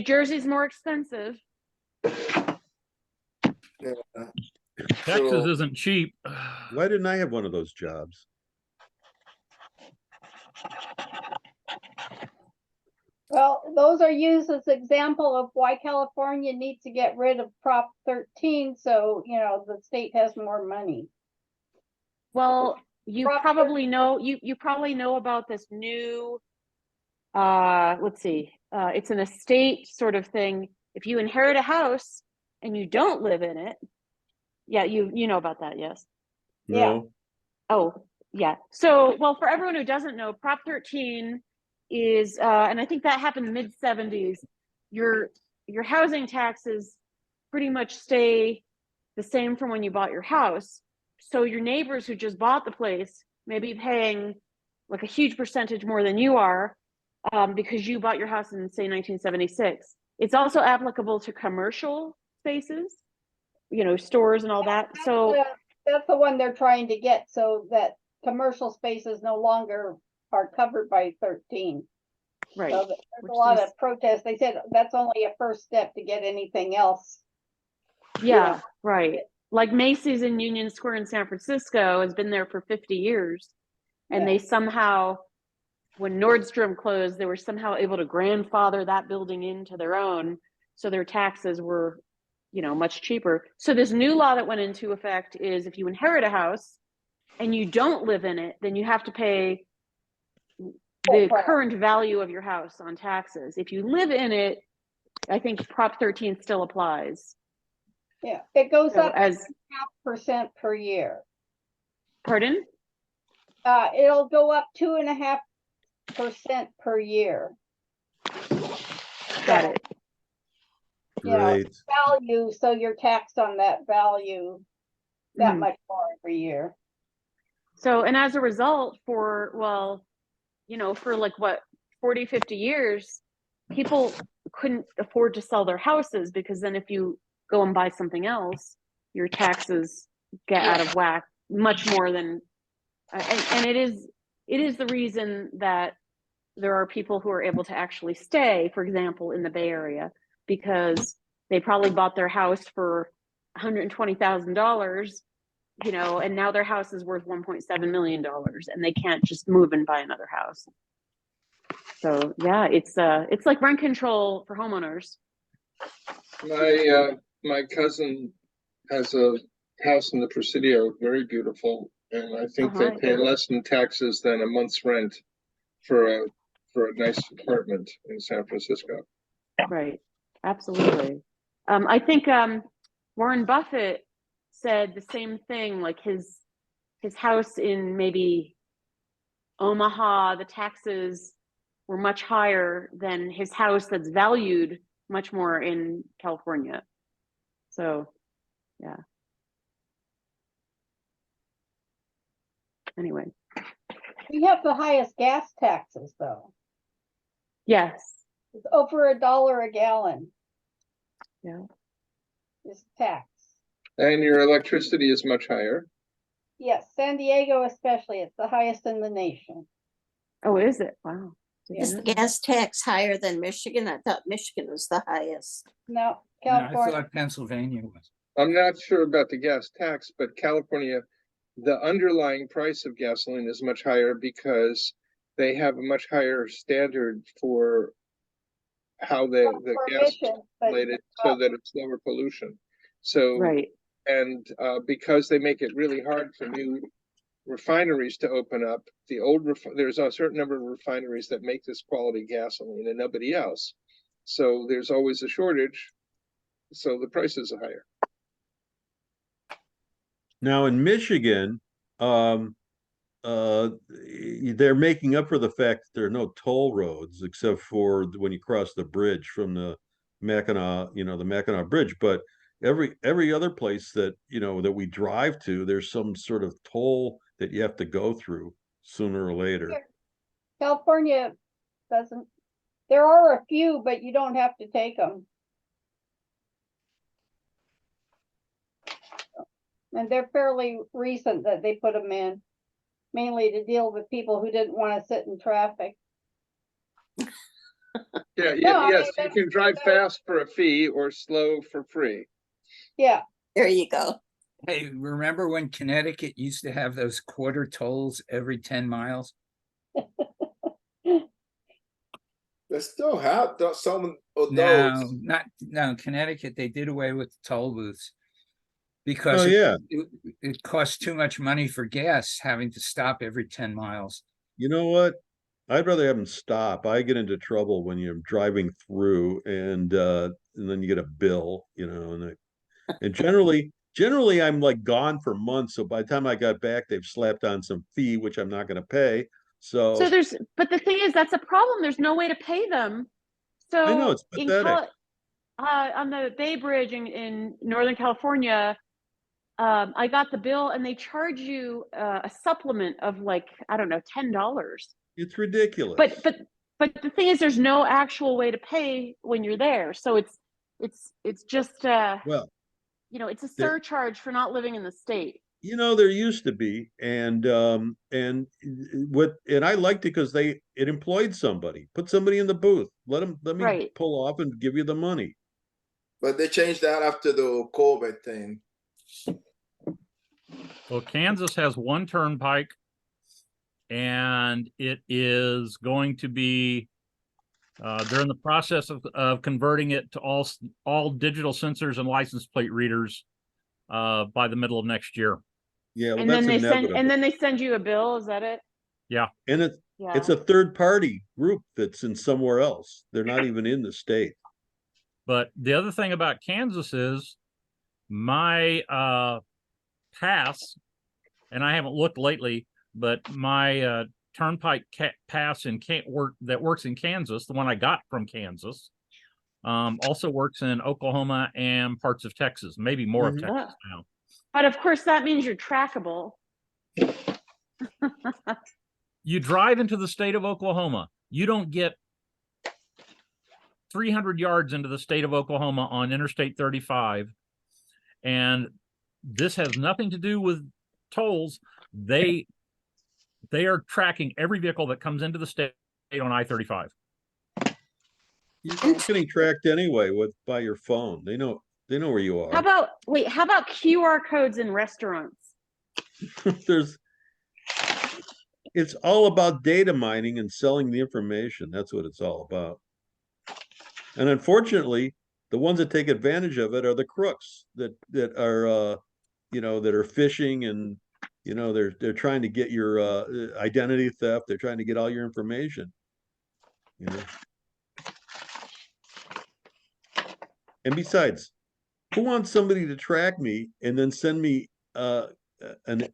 Jersey's more expensive.
Yeah.
Texas
So-
isn't cheap.
Why didn't I have one of those jobs?
Well, those are used as example of why California needs to get rid of Prop 13, so, you know, the state has more money.
Well, you
Prop
probably know you probably know about this new let's see, it's an estate sort of thing. If you inherit a house and you don't live in it, yeah, you know about that, yes.
No.
Oh, yeah. So, well, for everyone who doesn't know, Prop 13 is, and I think that happened in the mid-70s. Your housing taxes pretty much stay the same from when you bought your house. So your neighbors who just bought the place may be paying like a huge percentage more than you are, because you bought your house in, say, 1976. It's also applicable to commercial spaces, you know, stores and all that. So
That's the one they're trying to get, so that commercial spaces no longer are covered by 13.
right.
So there's
Which
a lot
is-
of protests. They said that's only a first step to get anything else.
Yeah, right. Like Macy's in Union Square in San Francisco has been there for 50 years. And
Yeah.
they somehow, when Nordstrom closed, they were somehow able to grandfather that building into their own. So their taxes were, you know, much cheaper. So this new law that went into effect is if you inherit a house and you don't live in it, then you have to pay the
price.
current value of your house on taxes. If you live in it, I think Prop 13 still applies.
Yeah, it goes
So
up
as,
0.5% per year.
pardon?
It'll go up 2.5% per year.
Got
So,
it.
you know,
Great.
value, so you're taxed on that value that
Mhm.
much more every year.
So, and as a result, for, well, you know, for like what, 40, 50 years, people couldn't afford to sell their houses because then if you go and buy something else, your taxes get out of whack much more than, and it is the reason that there are people who are able to actually stay, for example, in the Bay Area, because they probably bought their house for $120,000, you know, and now their house is worth $1.7 million and they can't just move and buy another house. So yeah, it's like rent control for homeowners.
My cousin has a house in the Presidio, very beautiful, and I think they pay less in taxes than a month's rent for a nice apartment in San Francisco.
Right, absolutely. I think Warren Buffett said the same thing, like his house in maybe Omaha, the taxes were much higher than his house that's valued much more in California. So, yeah. Anyway.
We have the highest gas taxes, though.
Yes.
It's over $1 a gallon.
Yeah.
Is tax.
And your electricity is much higher.
Yes, San Diego especially, it's the highest in the nation.
Oh, is it? Wow.
Is the gas tax higher than Michigan? I thought Michigan was the highest.
No,
No, I
California.
thought Pennsylvania was.
I'm not sure about the gas tax, but California, the underlying price of gasoline is much higher because they have a much higher standard for how the gas is related so that it's lower pollution. So,
right.
And because they make it really hard for new refineries to open up, there's a certain number of refineries that make this quality gasoline and nobody else. So there's always a shortage. So the prices are higher.
Now in Michigan, they're making up for the fact that there are no toll roads except for when you cross the bridge from the Mackinac, the Mackinac Bridge. But every other place that that we drive to, there's some sort of toll that you have to go through sooner or later.
California doesn't. There are a few, but you don't have to take them. And they're fairly recent that they put them in, mainly to deal with people who didn't want to sit in traffic.
Yes, you can drive fast for a fee or slow for free.
Yeah.
There you go.
Hey, remember when Connecticut used to have those quarter tolls every 10 miles?
They still have some of
No,
those.
Connecticut, they did away with the toll booths because it cost too much money for gas having to stop every 10 miles.
You know what? I'd rather have them stop. I get into trouble when you're driving through and then you get a bill, and generally I'm like gone for months. So by the time I got back, they've slapped on some fee, which I'm not going to pay. So
but the thing is, that's a problem. There's no way to pay them. So
I know it's pathetic.
On the Bay Bridge in Northern California, I got the bill and they charge you a supplement of like, I don't know, $10.
It's ridiculous.
But the thing is, there's no actual way to pay when you're there. So it's just it's a surcharge for not living in the state.
There used to be, and I liked it because it employed somebody, put somebody in the booth, let me pull off and give you the money.
But they changed that after the COVID thing.
Well, Kansas has one turnpike, and it is going to be. They're in the process of converting it to all digital sensors and license plate readers by the middle of next year.
Yeah, well,
and then they send you a bill. Is that it?
Yeah,
and it's a third party group that's in somewhere else. They're not even in the state.
But the other thing about Kansas is my pass, and I haven't looked lately, but my turnpike pass that works in Kansas, the one I got from Kansas, also works in Oklahoma and parts of Texas, maybe more of Texas now.
But of course, that means you're trackable.
You drive into the state of Oklahoma, you don't get 300 yards into the state of Oklahoma on Interstate 35. And this has nothing to do with tolls. They are tracking every vehicle that comes into the state on I-35.
You're not getting tracked anyway by your phone. They know where you are.
How about QR codes in restaurants?
It's all about data mining and selling the information. That's what it's all about. And unfortunately, the ones that take advantage of it are the crooks that are that are phishing, and they're trying to get your identity theft. They're trying to get all your information. And besides, who wants somebody to track me and then send me an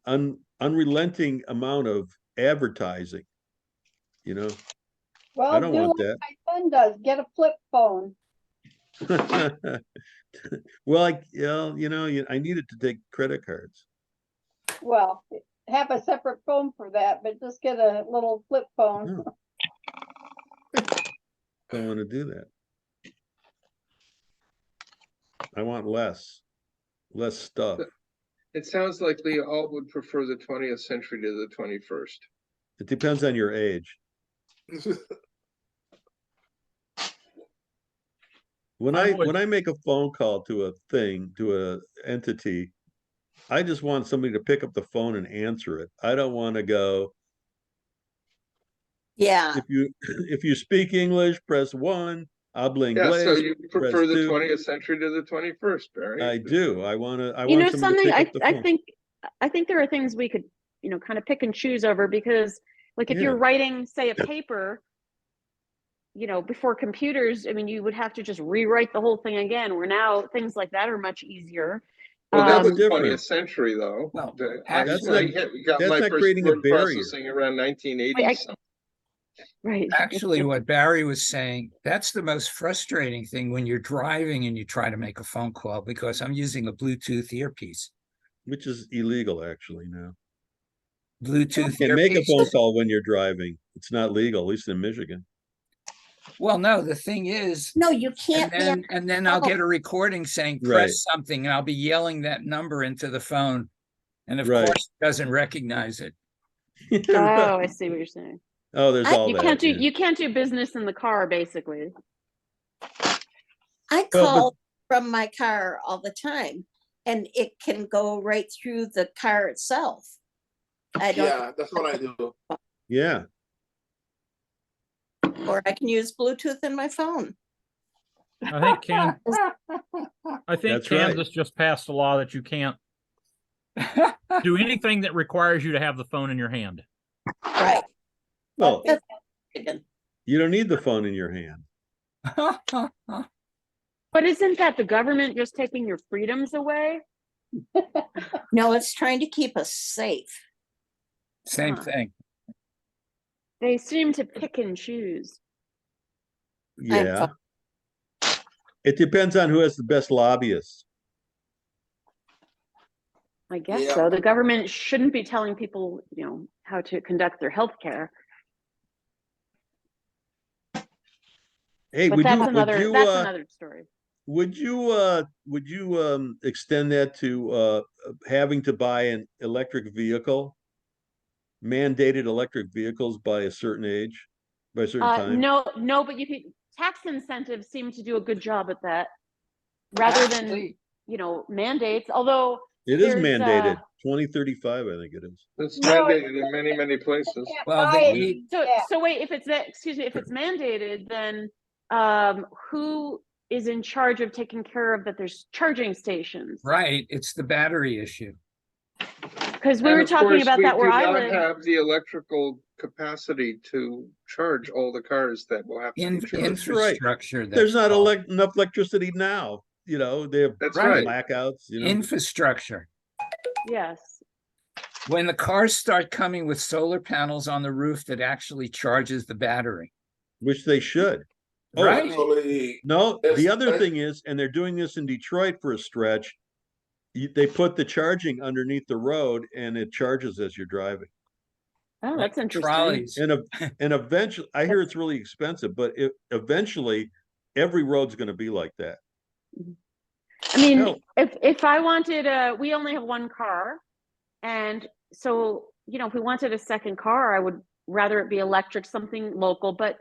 unrelenting amount of advertising?
Well,
I don't
do
want
what
that.
my son does, get a flip phone.
Well, I needed to take credit cards.
Well, have a separate phone for that, but just get a little flip phone.
Don't want to do that. I want less stuff.
It sounds like we all would prefer the 20th century to the 21st.
It depends on your age. When I make a phone call to a entity, I just want somebody to pick up the phone and answer it. I don't want to go,
Yeah,
if you speak English, press 1. Habla
Yeah, so
inglés,
you
press
prefer the
2.
20th century to the 21st, Barry?
I do. I want
You know
somebody to
something,
pick up the phone.
I think there are things we could, kind of pick and choose over, because like if you're
Yeah.
writing, say, a paper, before computers, I mean, you would have to just rewrite the whole thing again, where now things like that are much easier.
Well, that
That's
was
different.
20th century, though.
Well,
I
That's
got my
not
first
creating a
word
barrier.
processing around 1980.
Right.
Actually, what Barry was saying, that's the most frustrating thing when you're driving and you try to make a phone call, because I'm using a Bluetooth earpiece.
Which is illegal actually now.
Bluetooth
You can't make a
earpiece.
phone call when you're driving. It's not legal, at least in Michigan.
Well, no, the thing is,
no, you
and
can't be.
then I'll get a recording saying
Right.
press something, and I'll be yelling that number into the phone, and of
Right.
course it doesn't recognize it.
Oh, I see what you're saying.
Oh, there's all
You
that.
can't do
yeah.
you can't do business in the car, basically.
I
Well,
call from my car all the time, and it can go right through the car itself. I don't,
Yeah, that's what I do.
Yeah.
or I can use Bluetooth in my phone.
I think
That's right.
Kansas just passed a law that you can't do anything that requires you to have the phone in your hand.
Right.
Well,
That's-
you don't need the phone in your hand.
But isn't that the government just taking your freedoms away?
No, it's trying to keep us safe.
Same
Huh.
thing.
They seem to pick and choose.
Yeah. It depends on who has the best lobbyists.
I guess
Yeah.
so. The government shouldn't be telling people, how to conduct their health care.
Hey,
But
would
that's
you
another story.
would you extend that to having to buy an electric vehicle? Mandated electric vehicles by a certain age, by a certain time?
No, but tax incentives seem to do a good job at that, rather than
Actually,
mandates. Although
It is
there's,
mandated. 2035, I think it is.
It's
No,
mandated in many, many places.
Can't
well,
buy it.
the,
So wait, if it's mandated, then who is in charge of taking care of that? There's charging stations,
right, it's the battery issue.
because we
And
were
of
talking
course,
about that where I
We do
live.
not have the electrical capacity to charge all the cars that will have to be charged.
That's right.
Infrastructure.
There's
that's
not
called.
enough electricity now. They have
That's
Right.
right.
blackouts.
Infrastructure.
Yes.
When the cars start coming with solar panels on the roof that actually charges the battery.
Which they should. Oh,
Right.
Actually,
No,
Yes,
the other
I-
thing is, and they're doing this in Detroit for a stretch, they put the charging underneath the road and it charges as you're driving.
Oh, that's interesting.
Trolleys.
And eventually, I hear it's really expensive, but eventually every road's going to be like that.
I mean,
Hell.
if I wanted we only have one car, and so if we wanted a second car, I would rather it be electric, something local. But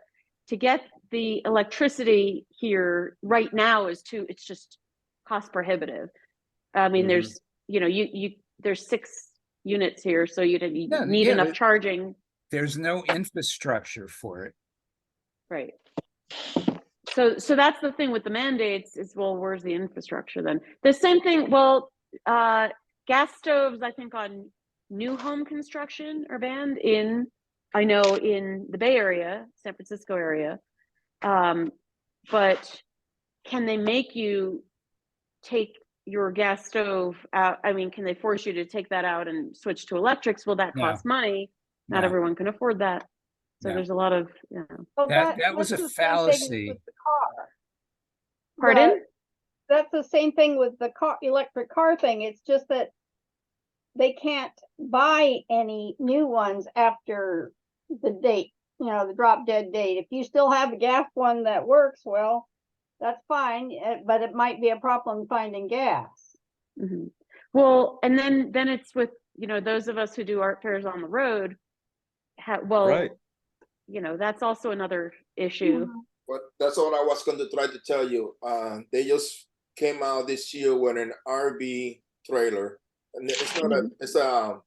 to get the electricity here right now is it's just cost prohibitive. I mean,
Mhm.
there's, you know, there's 6 units here, so you
No,
need
yeah,
enough
but-
charging.
There's no infrastructure for it.
Right. So that's the thing with the mandates is, well, where's the infrastructure then? The same thing, well, gas stoves, I think on new home construction are banned I know in the Bay Area, San Francisco area. But can they make you take your gas stove out? I mean, can they force you to take that out and switch to electrics? Will that
No.
cost money? Not
No.
everyone can afford that. So
No.
there's a lot of,
Well,
That was
that's
a
the same thing
fallacy.
with the car.
pardon?
That's the same thing with the electric car thing. It's just that they can't buy any new ones after the date, the drop dead date. If you still have a gas one that works, well, that's fine, but it might be a problem finding gas.
Mm-hmm. Well, and then it's with, those of us who do art fairs on the road,
Right.
that's also another issue.
Mhm.
But that's all I was going to try to tell you. They just came out this year with an RV trailer, and it's not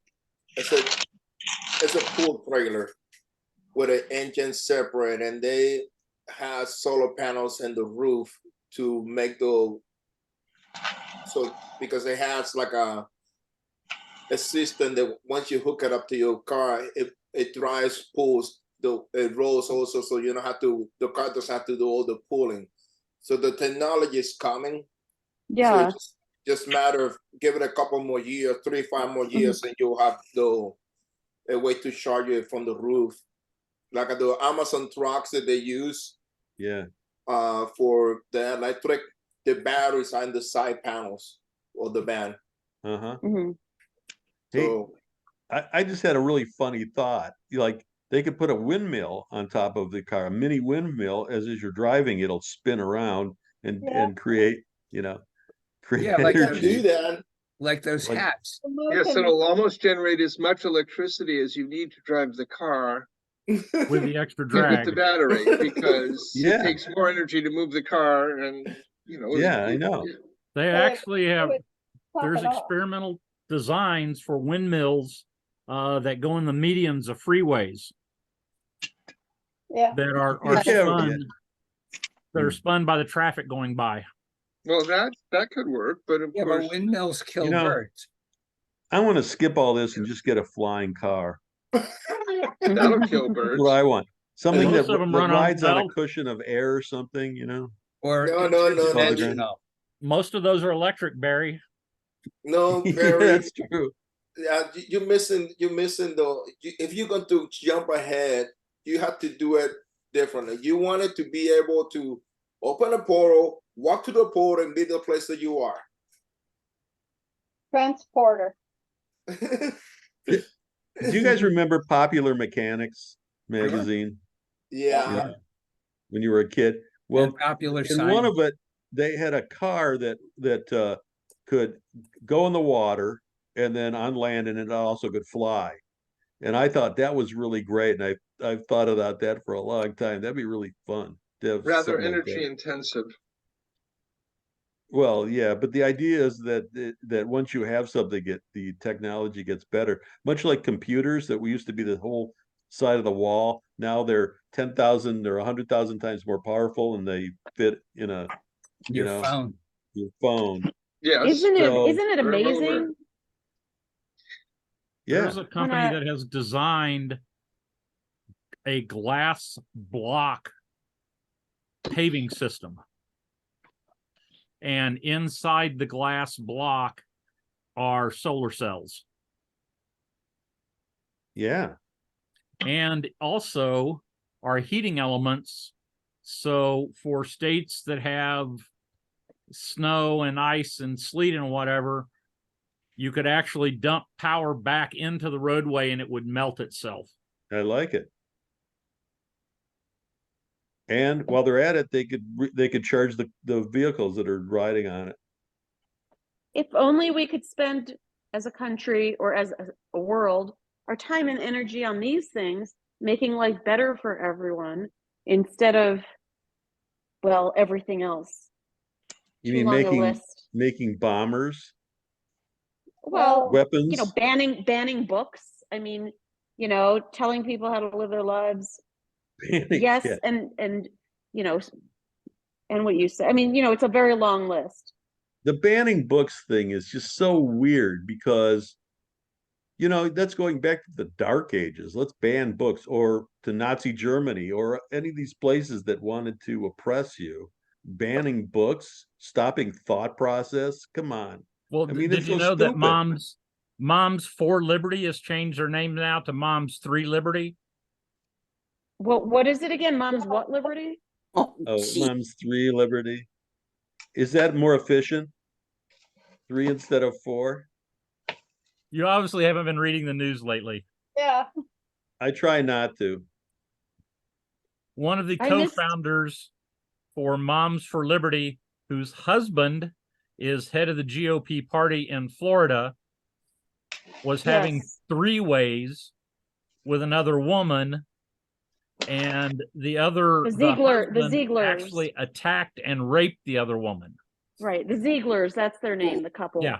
it's a pool trailer with an engine separate, and they have solar panels in the roof to make because it has like a system that once you hook it up to your car, it drives pools. It rolls also, so you don't have to. The car doesn't have to do all the pulling. So the technology is coming.
Yeah.
So it's just matter of give it a couple more years, 3-5 more years, and you'll have a way to charge it from the roof, like the Amazon trucks that they use.
Yeah.
For the electric, the batteries are in the side panels of the van.
Uh-huh.
Mm-hmm.
Hey,
So
I just had a really funny thought. Like they could put a windmill on top of the car, a mini windmill, as you're driving, it'll spin around and
Yeah.
create, create
Yeah, like
you
those-
can do
energy.
that.
Like those
Like-
hats.
The moon
Yes,
can-
it'll almost generate as much electricity as you need to drive the car
with the extra
with
drag.
the battery, because
Yeah.
it takes more energy to move the car, and
Yeah, I know.
They
Yeah,
actually have,
top
there's
it off.
experimental designs for windmills that go in the medians of freeways
Yeah.
that are
Yeah,
spun. That
Hmm.
are spun by the traffic going by.
Well, that could work, but of
Yeah, but
course,
windmills kill
know,
birds.
I want to skip all this and just get a flying car.
that'll kill
That's
birds.
what I want. Something
Most
that,
of 'em
that
run on
rides on a
belt.
cushion of air or something,
Or
No,
engine
no.
oil.
Most of those are electric, Barry.
No,
Yeah,
Barry.
that's true.
You're missing if you're going to jump ahead, you have to do it differently. You want it to be able to open a portal, walk to the portal, and be the place that you are.
Transporter.
Do you guys remember Popular Mechanics magazine
Yeah.
when you were a kid? Well,
And popular
in one
science.
of it, they had a car that could go in the water and then on land, and it also could fly. And I thought that was really great, and I've thought about that for a long time. That'd be really fun to have
Rather
something like
energy
that.
intensive.
Well, yeah, but the idea is that once you have something, the technology gets better. Much like computers that we used to be the whole side of the wall. Now they're 10,000 or 100,000 times more powerful, and they fit in
Your phone.
your phone.
Yes.
Isn't
So-
it
Very well
amazing?
worded.
Yeah,
There's a company
I-
that has designed a glass block paving system. And inside the glass block are solar cells.
yeah,
And also are heating elements. So for states that have snow and ice and sleet and whatever, you could actually dump power back into the roadway and it would melt itself.
I like it. And while they're at it, they could charge the vehicles that are riding on it.
If only we could spend as a country or as a world our time and energy on these things, making life better for everyone instead of well, everything else.
You
Too
mean
long a list.
making bombers,
Well,
weapons?
banning books. I mean, telling people how to live their lives.
Banning-
Yes,
yeah.
and and what you say. I mean, it's a very long list.
The banning books thing is just so weird because, that's going back to the Dark Ages. Let's ban books, or to Nazi Germany, or any of these places that wanted to oppress you. Banning books, stopping thought process. Come on.
Well,
I mean,
did
it's
you
so
know that
stupid.
Moms for Liberty has changed their name now to Moms 3 Liberty?
What is it again? Mom's what liberty?
Oh,
gee.
Mom's 3 Liberty. Is that more efficient? 3 instead of 4?
You obviously haven't been reading the news lately.
Yeah.
I try not to.
One of the
I missed-
co-founders for Moms for Liberty, whose husband is head of the GOP party in Florida, was having
Yes.
3 ways with another woman, and the husband
Zieglers.
actually attacked and raped the other woman.
Right, the Zieglers, that's their name, the couple.
Yeah.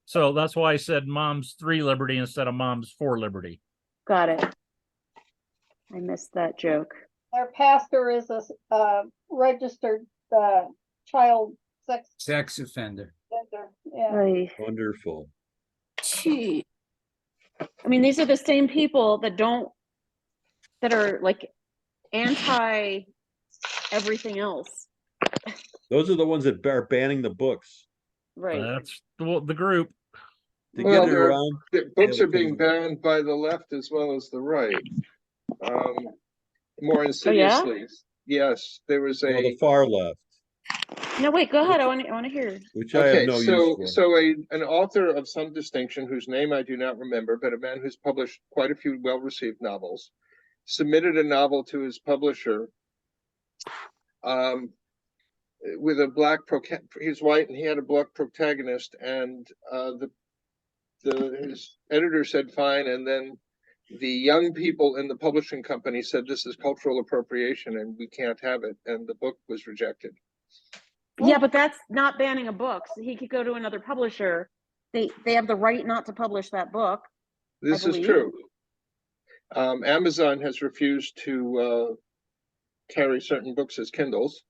So that's why I said Moms 3 Liberty instead of Moms for Liberty.
Got it. I missed that joke.
Their pastor is a registered child
Sex offender.
offender. Yeah.
Ay.
Wonderful.
Gee.
I mean, these are the same people that are like anti everything else.
Those are the ones that are banning the books.
Right.
That's the group.
To
Well,
get it around,
books
Yeah,
are being banned by the left as well as the right. More insidiously. Yes, there was
well,
a.
the far left,
No, wait, go ahead. I want to hear.
which I have no use for.
So an author of some distinction, whose name I do not remember, but a man who's published quite a few well-received novels, submitted a novel to his publisher, with a black he's white and he had a black protagonist, and his editor said fine, and then the young people in the publishing company said this is cultural appropriation and we can't have it, and the book was rejected.
Yeah, but that's not banning a book. So he could go to another publisher. They have the right not to publish that book.
This is
believe.
true. Amazon has refused to carry certain books as Kindles.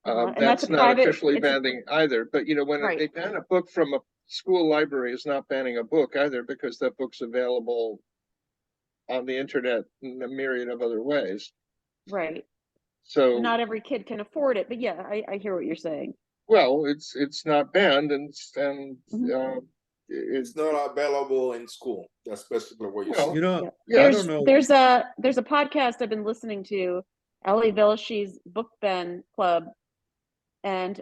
And
That's
a
not
private-
officially
it's a-
banning either, but when
Right.
they ban a book from a school library, is not banning a book either, because that book's available on the internet in a myriad of other ways.
Right.
So
Not every kid can afford it, but yeah, I hear what you're saying.
well, it's not banned, and
Mhm.
It's not available in school. That's basically what you're
Well,
saying.
You know,
Yeah,
I don't know.
There's a podcast I've been listening to, Ellie Velshie's Book Ben Club, and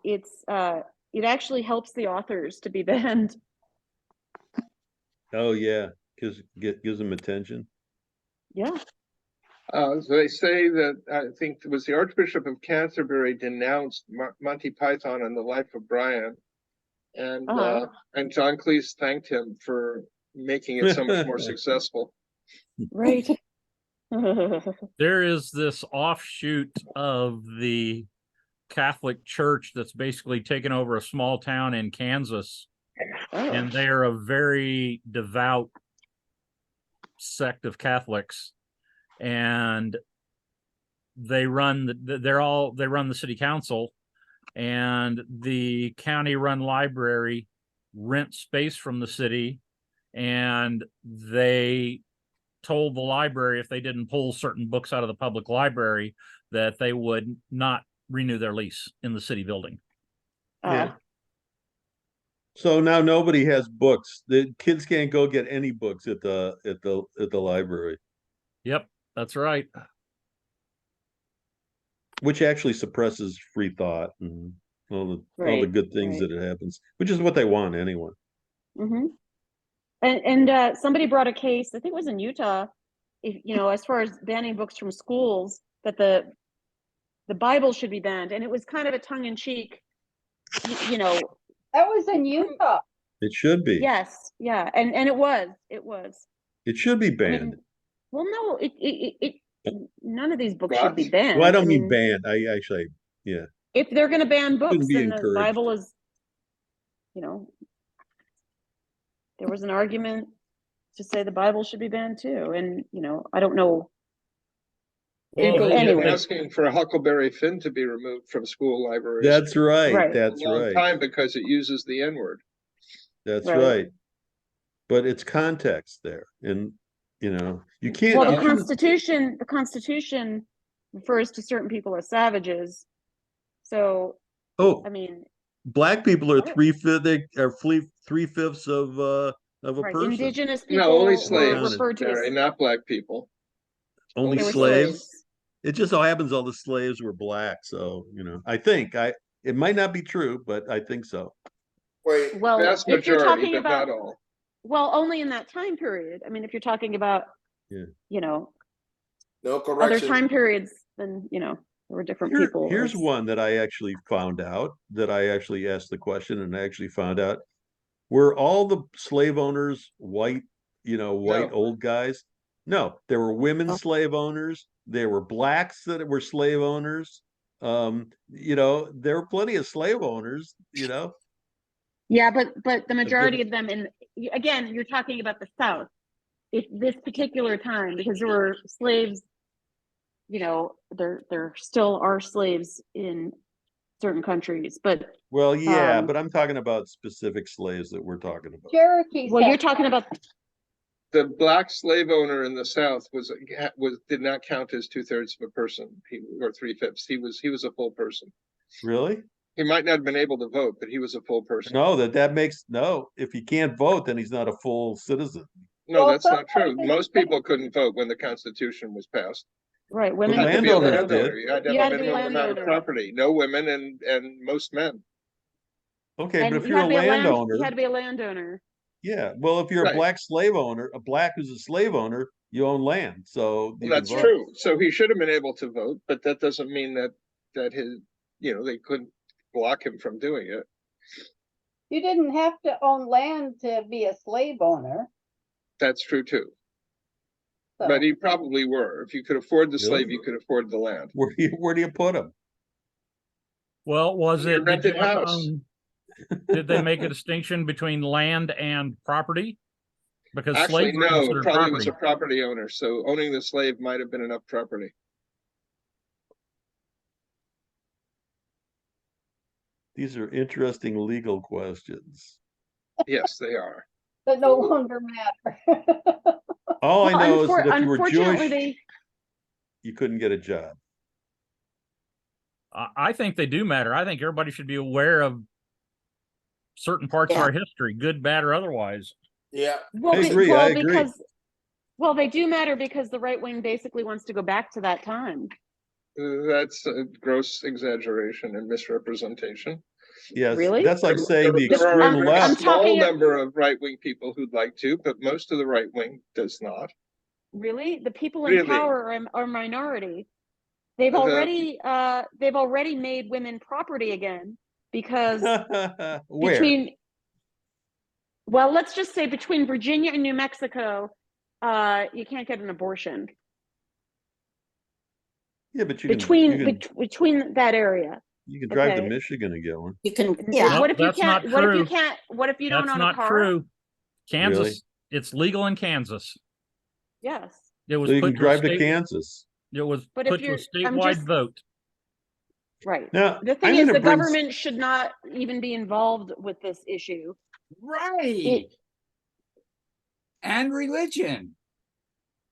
it actually helps the authors to be banned.
Oh yeah, because gives them attention.
Yeah.
So they say that, I think it was the Archbishop of Canterbury denounced Monty Python and the Life of Brian, and John Cleese thanked him for making it so much more successful.
Right.
There is this offshoot of the Catholic Church that's basically taken over a small town in Kansas, and they are a very devout sect of Catholics, and they run the city council, and the county run library rent space from the city, and they told the library if they didn't pull certain books out of the public library that they would not renew their lease in the city building.
Yeah. So now nobody has books. The kids can't go get any books at the library,
Yep, that's right.
which actually suppresses free thought and all the
Right,
good things
right.
that it happens, which is what they want anyway.
Mm-hmm. And somebody brought a case, I think it was in Utah, as far as banning books from schools, that the Bible should be banned, and it was kind of a tongue-in-cheek,
That was in Utah.
It should be.
Yes, yeah, and it was.
It should be
I
banned.
mean, well, no, none of these books should be
What?
banned.
Well, I don't mean
mean,
banned. I actually, yeah.
if they're going to ban books,
be
then the
encouraged.
Bible is, there was an argument to say the Bible should be banned too. And, I don't know.
Well,
People
they-
have been
Anyway.
asking for Huckleberry Finn to be removed from school libraries
That's right.
Right.
for a
That's
long
right.
time because it uses the N-word.
That's
Right.
right. But it's context there, and you can't.
Well,
you
the
shouldn't-
Constitution refers to certain people as savages. So,
Oh,
I mean,
black people are
What?
3/5. They are 3/5 of a
right,
person.
indigenous people
No, only
were
slaves,
referred to
Barry,
as
not black people.
Only
they were
slaves. It just so happens all the slaves were black. So I think it might not be true, but I think so.
Wait,
Well,
Vast
if you're
majority,
talking
but
about,
not all.
well, only in that time period. I mean, if you're talking about,
Yeah.
no
other
correction.
time periods, then, there were different people.
Here's
It's-
one that I actually found out, that I actually asked the question and I actually found out. Were all the slave owners white, white
No.
old guys? No, there were women
Oh.
slave owners. There were blacks that were slave owners. There were plenty of slave owners,
Yeah, but the majority
different-
of them, again, you're talking about the South. If this particular time, because there were slaves, there still are slaves in certain countries, but
Well, yeah,
Um,
but I'm talking about specific slaves that we're talking about.
Cherokee.
well, you're
settlers.
talking about,
The black slave owner in the South did not count as 2/3 of a person, or 3/5. He was a full person.
Really?
He might not have been able to vote, but he was a full person.
No, that makes no. If he can't vote, then he's not a full citizen.
No,
Well,
that's not true.
sometimes
Most people couldn't vote when the Constitution was passed.
right,
You
women.
had to be a
landowners
landowner.
did.
You had to
You
have
had
a
to be a
minimum amount of
landowner.
property. No women and most men.
Okay,
And
but if
you
you're
had
a
to be
landowner,
you had to be a landowner.
yeah. Well, if you're a
Right.
black slave owner, a black who's a slave owner, you own land, so you can
That's
vote.
true. So he should have been able to vote, but that doesn't mean that his, they couldn't block him from doing it.
You didn't have to own land to be a slave owner.
That's true too.
So.
But he probably were. If you could afford the
Really?
slave, you could afford the land.
Where do you put them?
Well, was
Your
it, did you
rented
have to
house.
own- did they make a distinction between land and property? Because
Actually,
slaves were
no,
considered
probably was
property.
a property owner. So owning the slave might have been enough property.
These are interesting legal questions.
Yes, they are.
That no longer matter.
All I
Well,
know is that if you were
unfortunately,
Jewish, you couldn't get a job.
I think they do matter. I think everybody should be aware of certain parts of
Yeah.
our history, good, bad, or otherwise.
Yeah,
well,
I agree, I agree.
Well, they do matter because the right wing basically wants to go back to that time.
That's a gross exaggeration and misrepresentation.
Yes,
Really?
that's like saying the
There are
extreme
a
left.
small
talking-
number of right-wing people who'd like to, but most of the right wing does not.
Really, the people in
Really?
power are minority. They've already made women property again because
Where?
well, let's just say between Virginia and New Mexico, you can't get an abortion.
Yeah, but
Between that area.
you can drive to
okay.
Michigan and get one.
You can, yeah.
What if you
that's
can't?
not
What if you
true.
can't? What if you don't
That's
own a
not
car?
true. Kansas,
Really?
it's legal in Kansas.
Yes.
It was
So you
put
can
to a
drive to
state-
Kansas.
It was
But if
put to a
you're- I'm
statewide
just-
vote.
Right.
Now,
The thing
I'm
is,
gonna
the
bring-
government should not even be involved with this issue.
Right. And religion.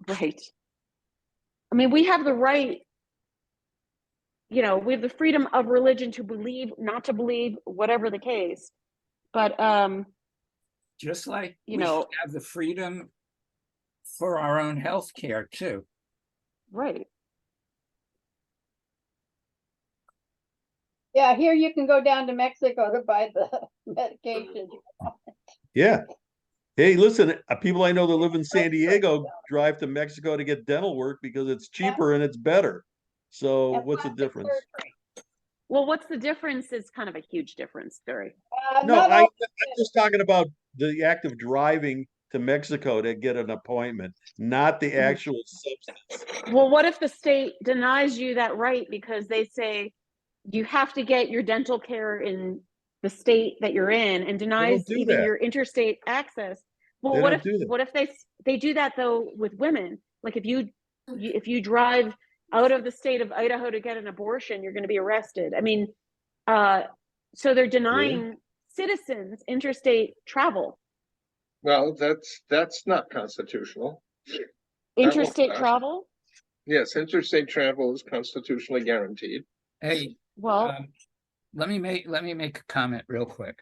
Right. I mean, we have the right, we have the freedom of religion to believe, not to believe, whatever the case. But,
Just like
You
we
know-
should have the freedom for our own health care too.
right.
Yeah, here you can go down to Mexico to buy the medication.
Yeah. Hey, listen, people I know that live in San Diego drive to Mexico to get dental work because it's cheaper and it's better. So
And
what's the
plastic
difference?
surgery.
Well, what's the difference is kind of a huge difference, Barry.
No,
Not
I'm
all-
just talking about the act of driving to Mexico to get an appointment, not the actual substance.
Well, what if the state denies you that right because they say you have to get your dental care in the state that you're in and denies
do
even
that.
your interstate access? Well,
They
what
don't
if
do that.
what if they do that though with women? Like if you drive out of the state of Idaho to get an abortion, you're going to be arrested. I mean, so they're denying citizens interstate travel.
Well, that's not constitutional.
Interstate
not.
travel?
Yes, interstate travel is constitutionally guaranteed.
Hey,
Well,
let me make a comment real quick.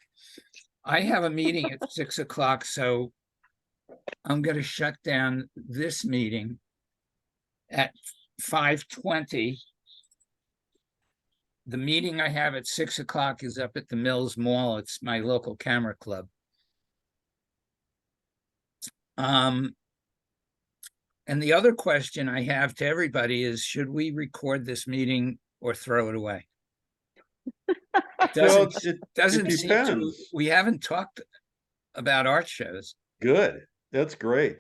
I have a meeting at 6 o'clock, so I'm going to shut down this meeting at 5:20. The meeting I have at 6 o'clock is up at the Mills Mall. It's my local camera club. And the other question I have to everybody is, should we record this meeting or throw it away?
Well,
Doesn't
it
seem to,
depends.
we haven't talked about art shows.
Good. That's great.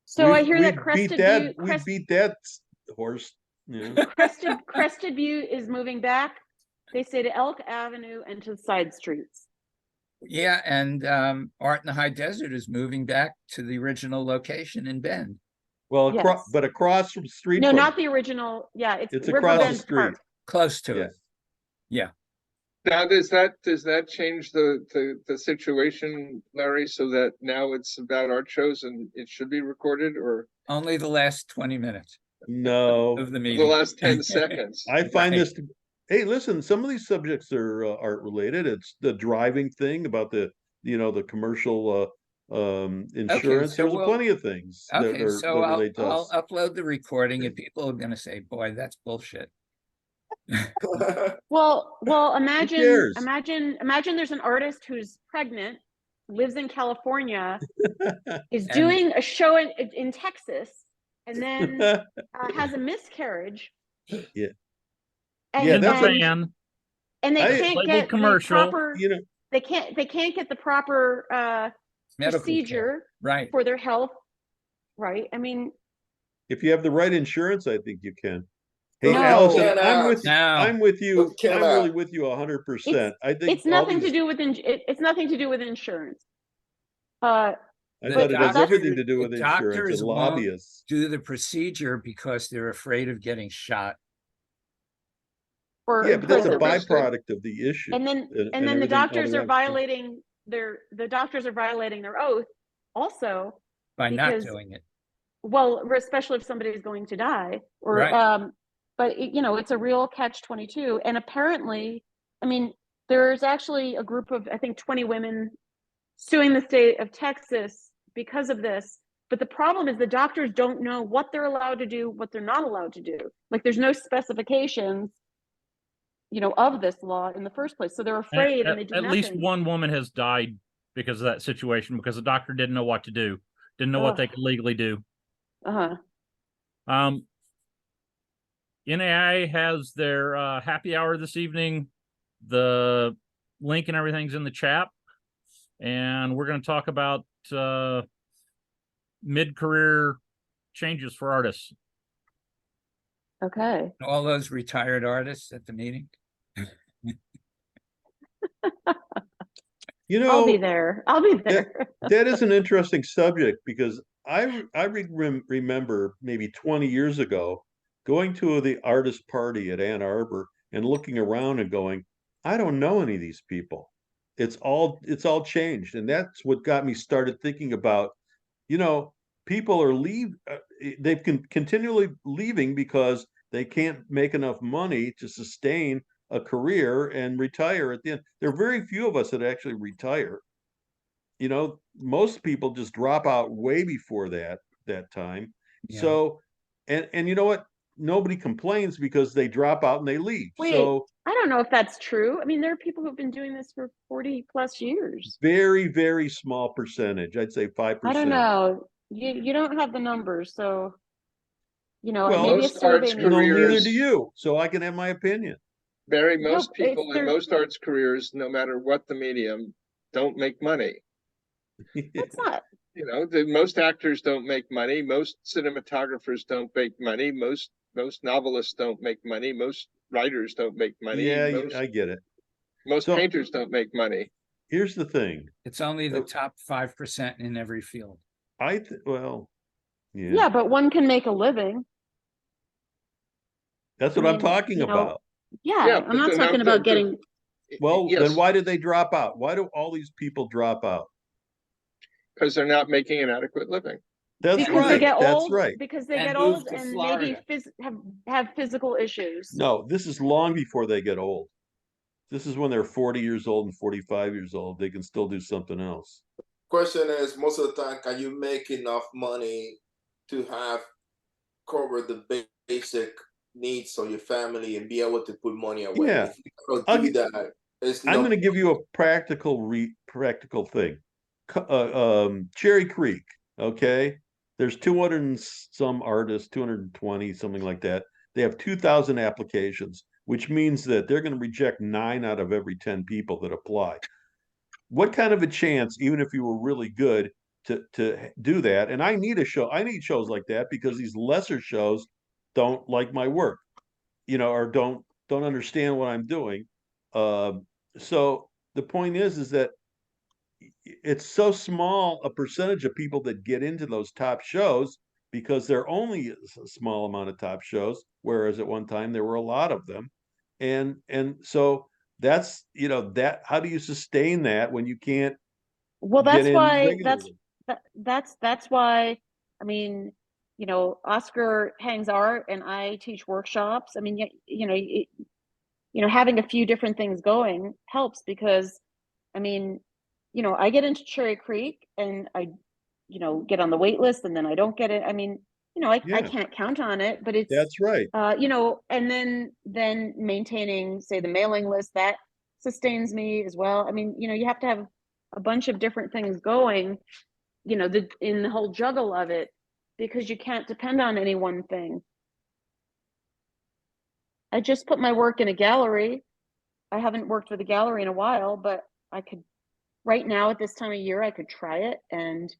so I hear that
We
Crested
beat that.
Butte,
We beat that horse. Yeah.
Crested Butte is moving back. They say to Elk Avenue and to the side streets.
Yeah, and Art in the High Desert is moving back to the original location in Bend.
Well,
Yes.
but across from street.
No,
from
not
it.
the original. Yeah, it's
It's
River
across the
Bend
street.
Park.
Close to
Yeah.
it. Yeah.
Now, does that change the situation, Larry, so that now it's about art shows and it should be recorded, or
Only the last 20 minutes
No.
of the
the
meeting.
last 10 seconds?
I find
Right.
this. Hey, listen. Some of these subjects are art related. It's the driving thing about the commercial insurance.
so
There's
we'll-
plenty of things that
Okay,
are
so
that relate to
I'll
us.
upload the recording and people are going to say, boy, that's bullshit.
Well, imagine
cares?
there's an artist who's pregnant, lives in California, is
And-
doing a show in Texas, and then has a miscarriage.
Yeah.
And,
Yeah,
In the
that's what-
van,
and they
I-
can't
labeled
get
commercial,
the proper.
You know,
They can't get the proper
Medical care.
procedure
Right.
for their health. Right. I mean,
if you have the right insurance, I think you can. Hey,
No.
Allison,
Cannot.
I'm with you.
But cannot.
I'm really with you 100%. I think
it's nothing
all
to
these-
do with it's nothing to do with insurance.
I
The
thought it has
doctors-
everything to do
the
with insurance
doctors
and
won't
lobbyists.
do the procedure because they're afraid of getting shot.
For
Yeah, but that's a
imprisonment.
byproduct of the issue.
And then
and
the
everything
doctors are
other than-
violating their oath also,
By not
Because-
doing it.
well, especially if somebody is going to die, or
Right.
but it's a real catch-22. And apparently, I mean, there's actually a group of, I think, 20 women suing the state of Texas because of this. But the problem is the doctors don't know what they're allowed to do, what they're not allowed to do. Like there's no specifications, of this law in the first place. So they're afraid and they do
at least
nothing.
one woman has died because of that situation, because the doctor didn't know what to do, didn't know what they
Ugh.
could legally do.
Uh-huh.
NAI has their happy hour this evening. The link and everything's in the chat. And we're going to talk about mid-career changes for artists.
Okay.
All those retired artists at the meeting.
I'll be there. I'll be there.
That is an interesting subject because I remember maybe 20 years ago going to the artist party at Ann Arbor and looking around and going, I don't know any of these people. It's all changed. And that's what got me started thinking about, people are they've continually leaving because they can't make enough money to sustain a career and retire at the end. There are very few of us that actually retire. Most people just drop out way before that time.
Yeah.
So, and you know what? Nobody complains because they drop out and they leave.
Wait.
So
I don't know if that's true. I mean, there are people who've been doing this for 40 plus years.
very, very small percentage. I'd say 5%.
I don't know. You don't have the numbers, so
Well,
maybe a
most
survey.
arts
needs-
No, neither
careers-
do you. So I can have my opinion.
Barry,
No,
most
it's
people in
their-
most arts careers, no matter what the medium, don't make money.
That's not.
You know, most actors don't make money. Most cinematographers don't make money. Most novelists don't make money. Most writers don't make money.
Yeah, I get it.
Most
So-
painters don't make money.
Here's the thing.
It's only the
Oh.
top 5% in every field.
Well,
Yeah, but one can make a living.
that's
I
what I'm
mean,
talking
you know,
about.
Yeah,
Yeah,
I'm
but
not
then
talking
how-
about getting,
Well,
yes,
then why did they drop out? Why do all these people drop out?
because they're not making an adequate living.
That's
because they
right.
get
That's
old,
right.
because they
And
get
move
old
to
and
Florida.
maybe have physical issues.
No, this is long before they get old. This is when they're 40 years old and 45 years old. They can still do something else.
Question is, most of the time, can you make enough money to have cover the basic needs of your family and be able to put money away?
Yeah.
If you don't
I'll
do
gi-
that, it's
I'm
no.
going to give you a practical thing. Cherry Creek, okay? There's 200 and some artists, 220, something like that. They have 2,000 applications, which means that they're going to reject 9 out of every 10 people that apply. What kind of a chance, even if you were really good, to do that? And I need shows like that because these lesser shows don't like my work, or don't understand what I'm doing. So the point is that it's so small a percentage of people that get into those top shows because there are only a small amount of top shows, whereas at one time there were a lot of them. And so that's, that, how do you sustain that when you can't
Well,
get
that's
in
why
regularly?
that's why, I mean, Oscar hangs art and I teach workshops. I mean, having a few different things going helps because, I mean, I get into Cherry Creek and I, get on the wait list and then I don't get it. I mean, I
Yeah.
can't count on it, but it's,
That's right.
and then maintaining, say, the mailing list, that sustains me as well. I mean, you have to have a bunch of different things going, in the whole juggle of it, because you can't depend on any one thing. I just put my work in a gallery. I haven't worked with a gallery in a while, but I could, right now at this time of year, I could try it, and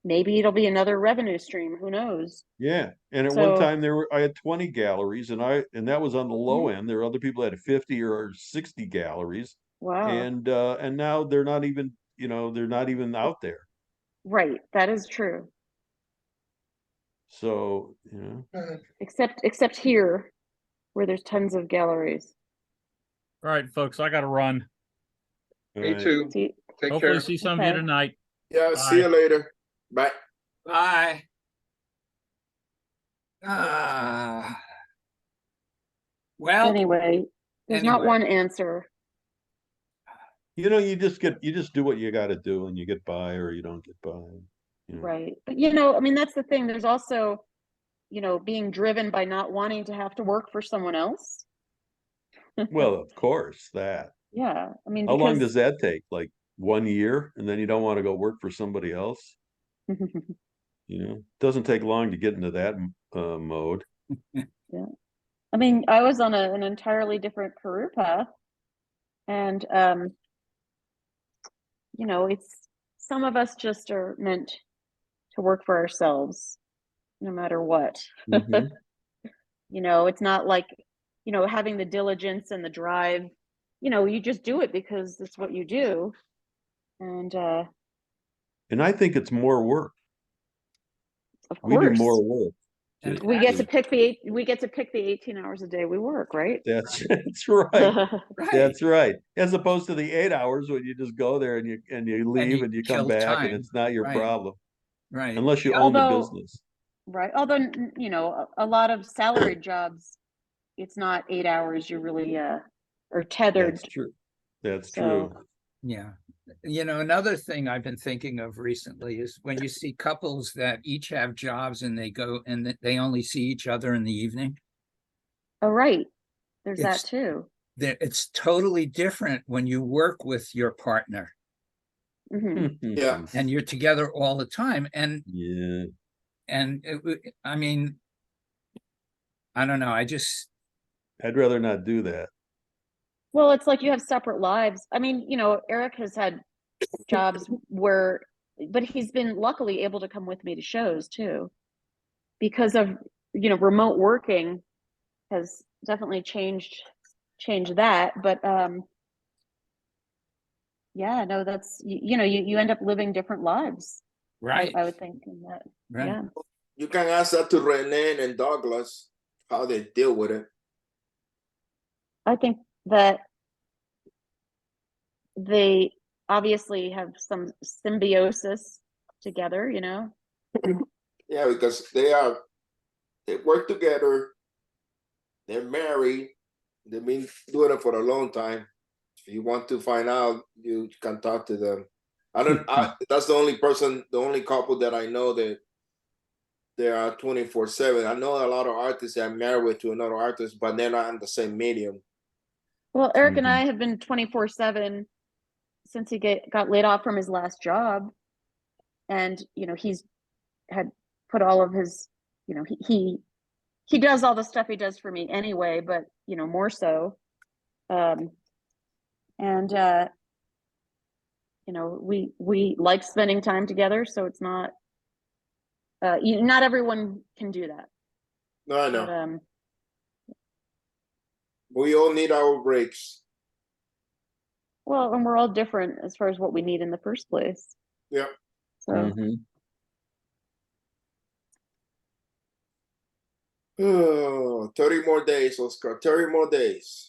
maybe it'll be another revenue stream. Who knows?
Yeah. And at one time I had 20 galleries and that was on the low end. There were other people that had 50 or 60 galleries.
Wow.
And now they're not even, they're not even out there.
Right. That is true.
So,
Except here, where there's tons of galleries.
All right, folks, I got to run.
Me
right.
too.
See,
Take
Hopefully
care.
see some of you
Okay.
tonight.
Yeah, see
Bye.
you later. Bye.
Bye. Well,
anyway, there's not
anyway.
one answer.
You just do what you got to do and you get by or you don't get by.
Right. But I mean, that's the thing. There's also, being driven by not wanting to have to work for someone else.
Well, of course, that.
Yeah. I mean,
How long
because
does that take? Like 1 year, and then you don't want to go work for somebody else? Doesn't take long to get into that mode.
Yeah. I mean, I was on an entirely different career path, and it's, some of us just are meant to work for ourselves, no matter what.
Mhm.
It's not like, having the diligence and the drive. You just do it because it's what you do. And
And I think it's more work.
of
We do
course,
more work.
And
we get to pick the 18 hours a day we work, right?
That's right.
right.
That's right. As opposed to the 8 hours when you just go there and you leave
you
and you come
kill
back
time.
and it's not your
Right.
problem.
Right.
Unless you own the
Although-
business.
Right. Although, a lot of salaried jobs, it's not 8 hours. You're really are tethered.
That's true. That's
So-
true.
Yeah. Another thing I've been thinking of recently is when you see couples that each have jobs and they go and they only see each other in the evening.
Oh, right. There's that
It's-
too.
It's totally different when you work with your partner
Mhm.
Yeah.
and you're together all the time. And
Yeah.
I mean, I don't know.
I'd rather not do that.
Well, it's like you have separate lives. I mean, Eric has had jobs where but he's been luckily able to come with me to shows too, because of, you know, remote working has definitely changed that. But yeah, no, that's, you know, you end up living different lives.
Right,
I would think in that.
right.
Yeah.
You can ask that to Renee and Douglas, how they deal with it.
I think that they obviously have some symbiosis together, you know.
Yeah, because they work together, they're married, they've been doing it for a long time. If you want to find out, you can talk to them. That's the only couple that I know that they are 24/7. I know a lot of artists that are married to another artist, but they're not in the same medium.
Well, Eric and I have been 24/7 since he got laid off from his last job. And, you know, he's had put all of his, you know, he does all the stuff he does for me anyway, but, you know, more so. And you know, we like spending time together, so it's not not everyone can do that.
No, I know.
But
We all need our breaks.
well, and we're all different as far as what we need in the first place.
Yeah.
So
Mhm.
Oh, 30 more days, Oscar. 30 more days.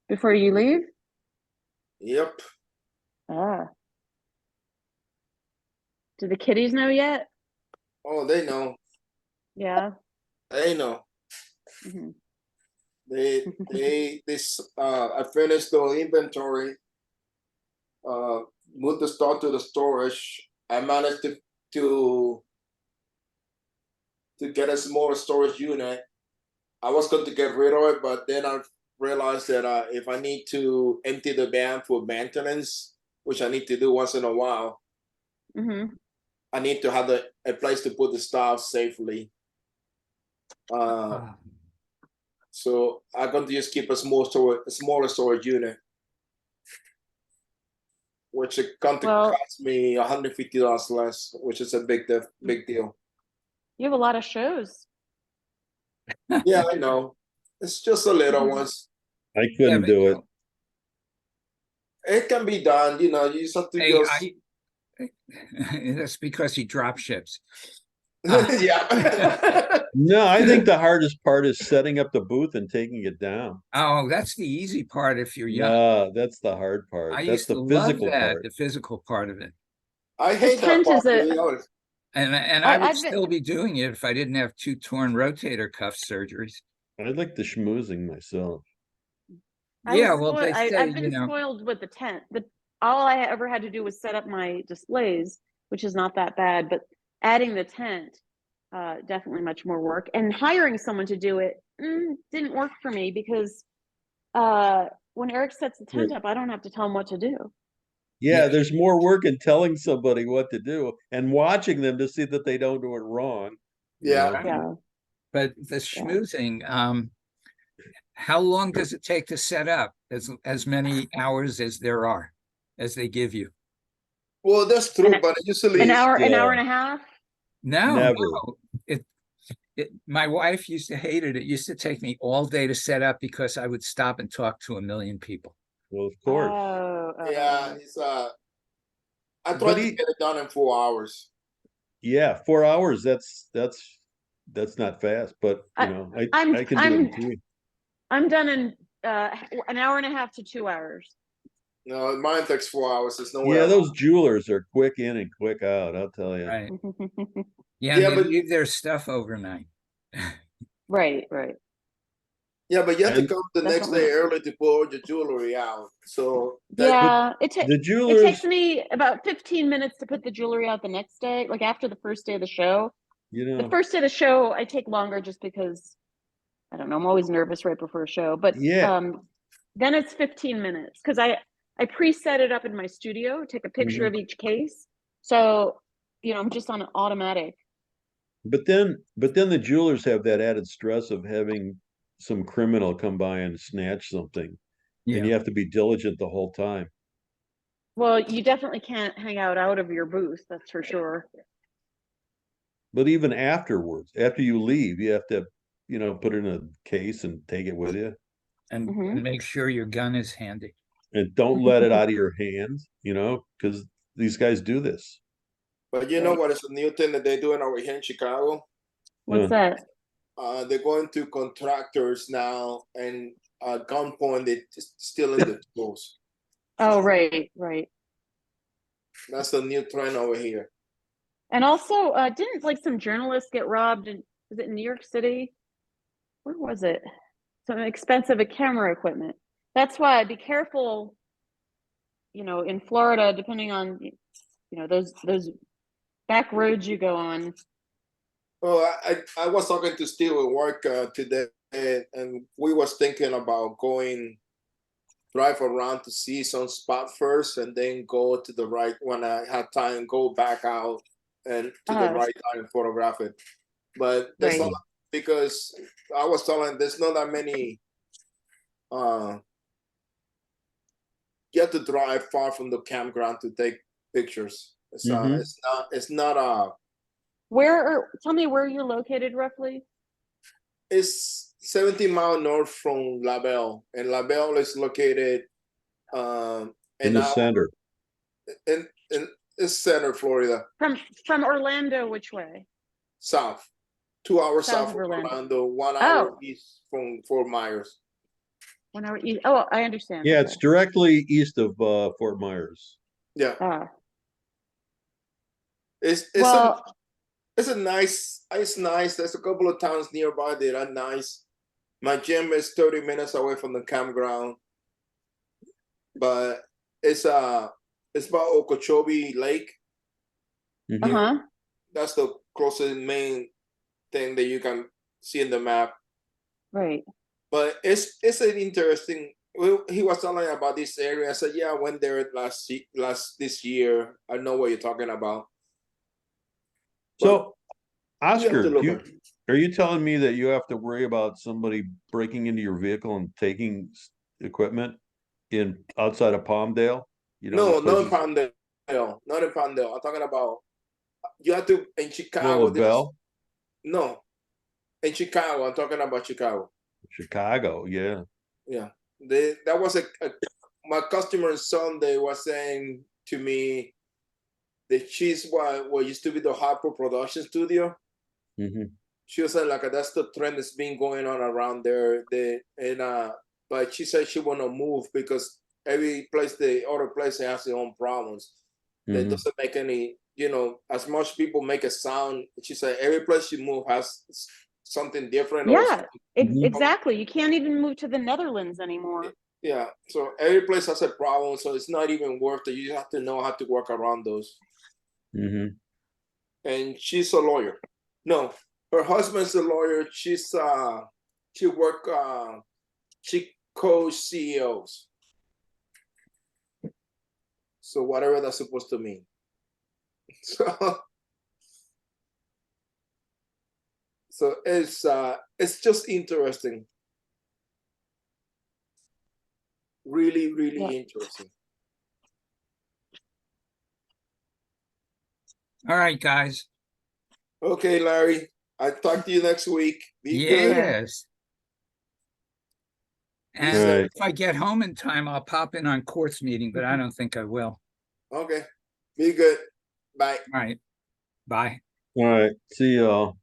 before you leave,
Yep.
do the kiddies know yet?
Oh, they know.
Yeah.
They know.
Mhm.
I finished the inventory, moved the stock to the storage. I managed to get a smaller storage unit. I was going to get rid of it, but then I realized that if I need to empty the van for maintenance, which I need to do once in a while,
Mm-hmm.
I need to have a place to put the stuff safely. So I'm going to just keep a smaller storage unit, which it going to
Well,
cost me $150 less, which is a big deal.
you have a lot of shows.
Yeah, I know. It's just a little ones.
I
Yeah,
couldn't
but,
do
you
it.
know,
It can be done, you know. You just have to
hey,
go.
that's because he drop ships. Uh,
Yeah.
No, I think the hardest part is setting up the booth and taking it down.
Oh, that's the easy part if you're young.
Yeah, that's the hard part.
I
That's
used to
the
love
physical
that,
part.
the physical part of it.
I hate that
tent
part,
is
to
a-
be honest.
And I would
I've been-
still be doing it if I didn't have 2 torn rotator cuff surgeries.
I like the schmoozing myself.
Yeah, well, they say,
I've
you
been
know,
spoiled with the tent. All I ever had to do was set up my displays, which is not that bad, but adding the tent, definitely much more work. And hiring someone to do it didn't work for me because when Eric sets the tent up, I don't have to tell him what to do.
Yeah,
Yeah.
there's more work in telling somebody what to do and watching them to see that they don't do it wrong. you
Yeah.
know?
Yeah.
but the schmoozing, how long does it take to set up? As many hours as there are, as they give you?
Well, that's true,
An-
but usually
An hour and
uh,
a half.
No,
Never.
no. My wife used to hate it. It used to take me all day to set up because I would stop and talk to a million people.
Well, of course.
yeah, it's I
But
tried to get it done in 4 hours.
Yeah, 4 hours. That's not fast, but you know, I can do it in 3.
I'm done in an hour and a half to 2 hours.
No, mine takes 4 hours. There's no way.
Yeah, those jewelers are quick in and quick out, I'll tell you.
Right. Yeah,
Yeah,
and they
but-
leave their stuff overnight.
Right.
Yeah, but you have to
And-
come the next day early to pull all your jewelry out. So
Yeah,
The
it
jewelers,
takes me about 15 minutes to put the jewelry out the next day, like after the first day of the show.
you
The
know,
first day of the show, I take longer just because I don't know, I'm always nervous right before a show. But
Yeah.
then it's 15 minutes because I preset it up in my studio, take a picture
Mhm.
of each case. So, you know, I'm just on automatic.
but then the jewelers have that added stress of having some criminal come by and snatch something. And
Yeah.
you have to be diligent the whole time.
Well, you definitely can't hang out of your booth, that's for sure.
But even afterwards, after you leave, you have to, put it in a case and take it with you.
And
Mhm.
make sure your gun is handy.
And don't let it out of your hands, because these guys do this.
But you know
Right.
what is a new thing that they're doing over here in Chicago?
What's that?
They're going to contractors now, and at gunpoint they're stealing the tools.
Oh, right, right.
That's the new trend over here.
And also, didn't like some journalists get robbed in, was it in New York City? Where was it? Some expensive camera equipment. That's why be careful, in Florida, depending on, those back roads you go on.
Well, I was talking to Steve at work today, and we was thinking about drive around to see some spot first, and then go to the right when I had time, go back out and to the right time and photograph it. But there's
Right.
not, because I was telling there's not that many. You have to drive far from the campground to take pictures. It's
Mhm.
it's not
Tell me where you're located roughly?
it's 70 miles north from La Belle, and La Belle is located
In
an
the
hour
center.
in it's center Florida,
From Orlando, which way?
south, 2 hours
South
south
of
from
Orlando.
Orlando, 1 hour
Oh.
east from Fort Myers.
1 hour east. Oh, I understand.
Yeah,
Okay.
it's directly east of Fort Myers.
Yeah,
Ah,
it's
well,
it's nice. There's a couple of towns nearby that are nice. My gym is 30 minutes away from the campground, but it's by Okeechobee Lake.
Mhm.
uh-huh.
That's the closest main thing that you can see in the map.
Right.
But it's an interesting. Well, he was telling about this area. I said, "Yeah, I went there last this year. I know what you're talking about."
So,
You have to
Oscar,
look at it.
are you telling me that you have to worry about somebody breaking into your vehicle and taking equipment outside of Palmdale?
No,
the
not in
places-
Palmdale. Not in Palmdale. I'm talking about you have to in
Well,
Chicago.
Bell,
No, in Chicago. I'm talking about Chicago.
Chicago, yeah.
Yeah, that was my customer Sunday was saying to me that she's what used to be the Harpo production studio.
Mhm.
She was saying like that's the trend that's been going on around there. But she said she wanna move because every place the other place has their own problems. That
Mhm.
doesn't make any, as much people make a sound. She said every place she move has something different or
Yeah,
Mhm.
exactly. You can't even move to the Netherlands anymore.
yeah. So every place has a problem. So it's not even worth it. You have to know how to work around those.
Mhm.
And she's a lawyer. No, her husband's a lawyer. She coach CEOs. So whatever that's supposed to mean. So it's just interesting. Really, really
Yeah.
interesting.
All right, guys.
Okay, Larry. I'll talk to you next week. Be good.
Yes.
Be
And
safe.
Right.
if I get home in time, I'll pop in on Court's meeting, but I don't think I will.
Okay. Be good. Bye.
All right. Bye.
All right. See y'all.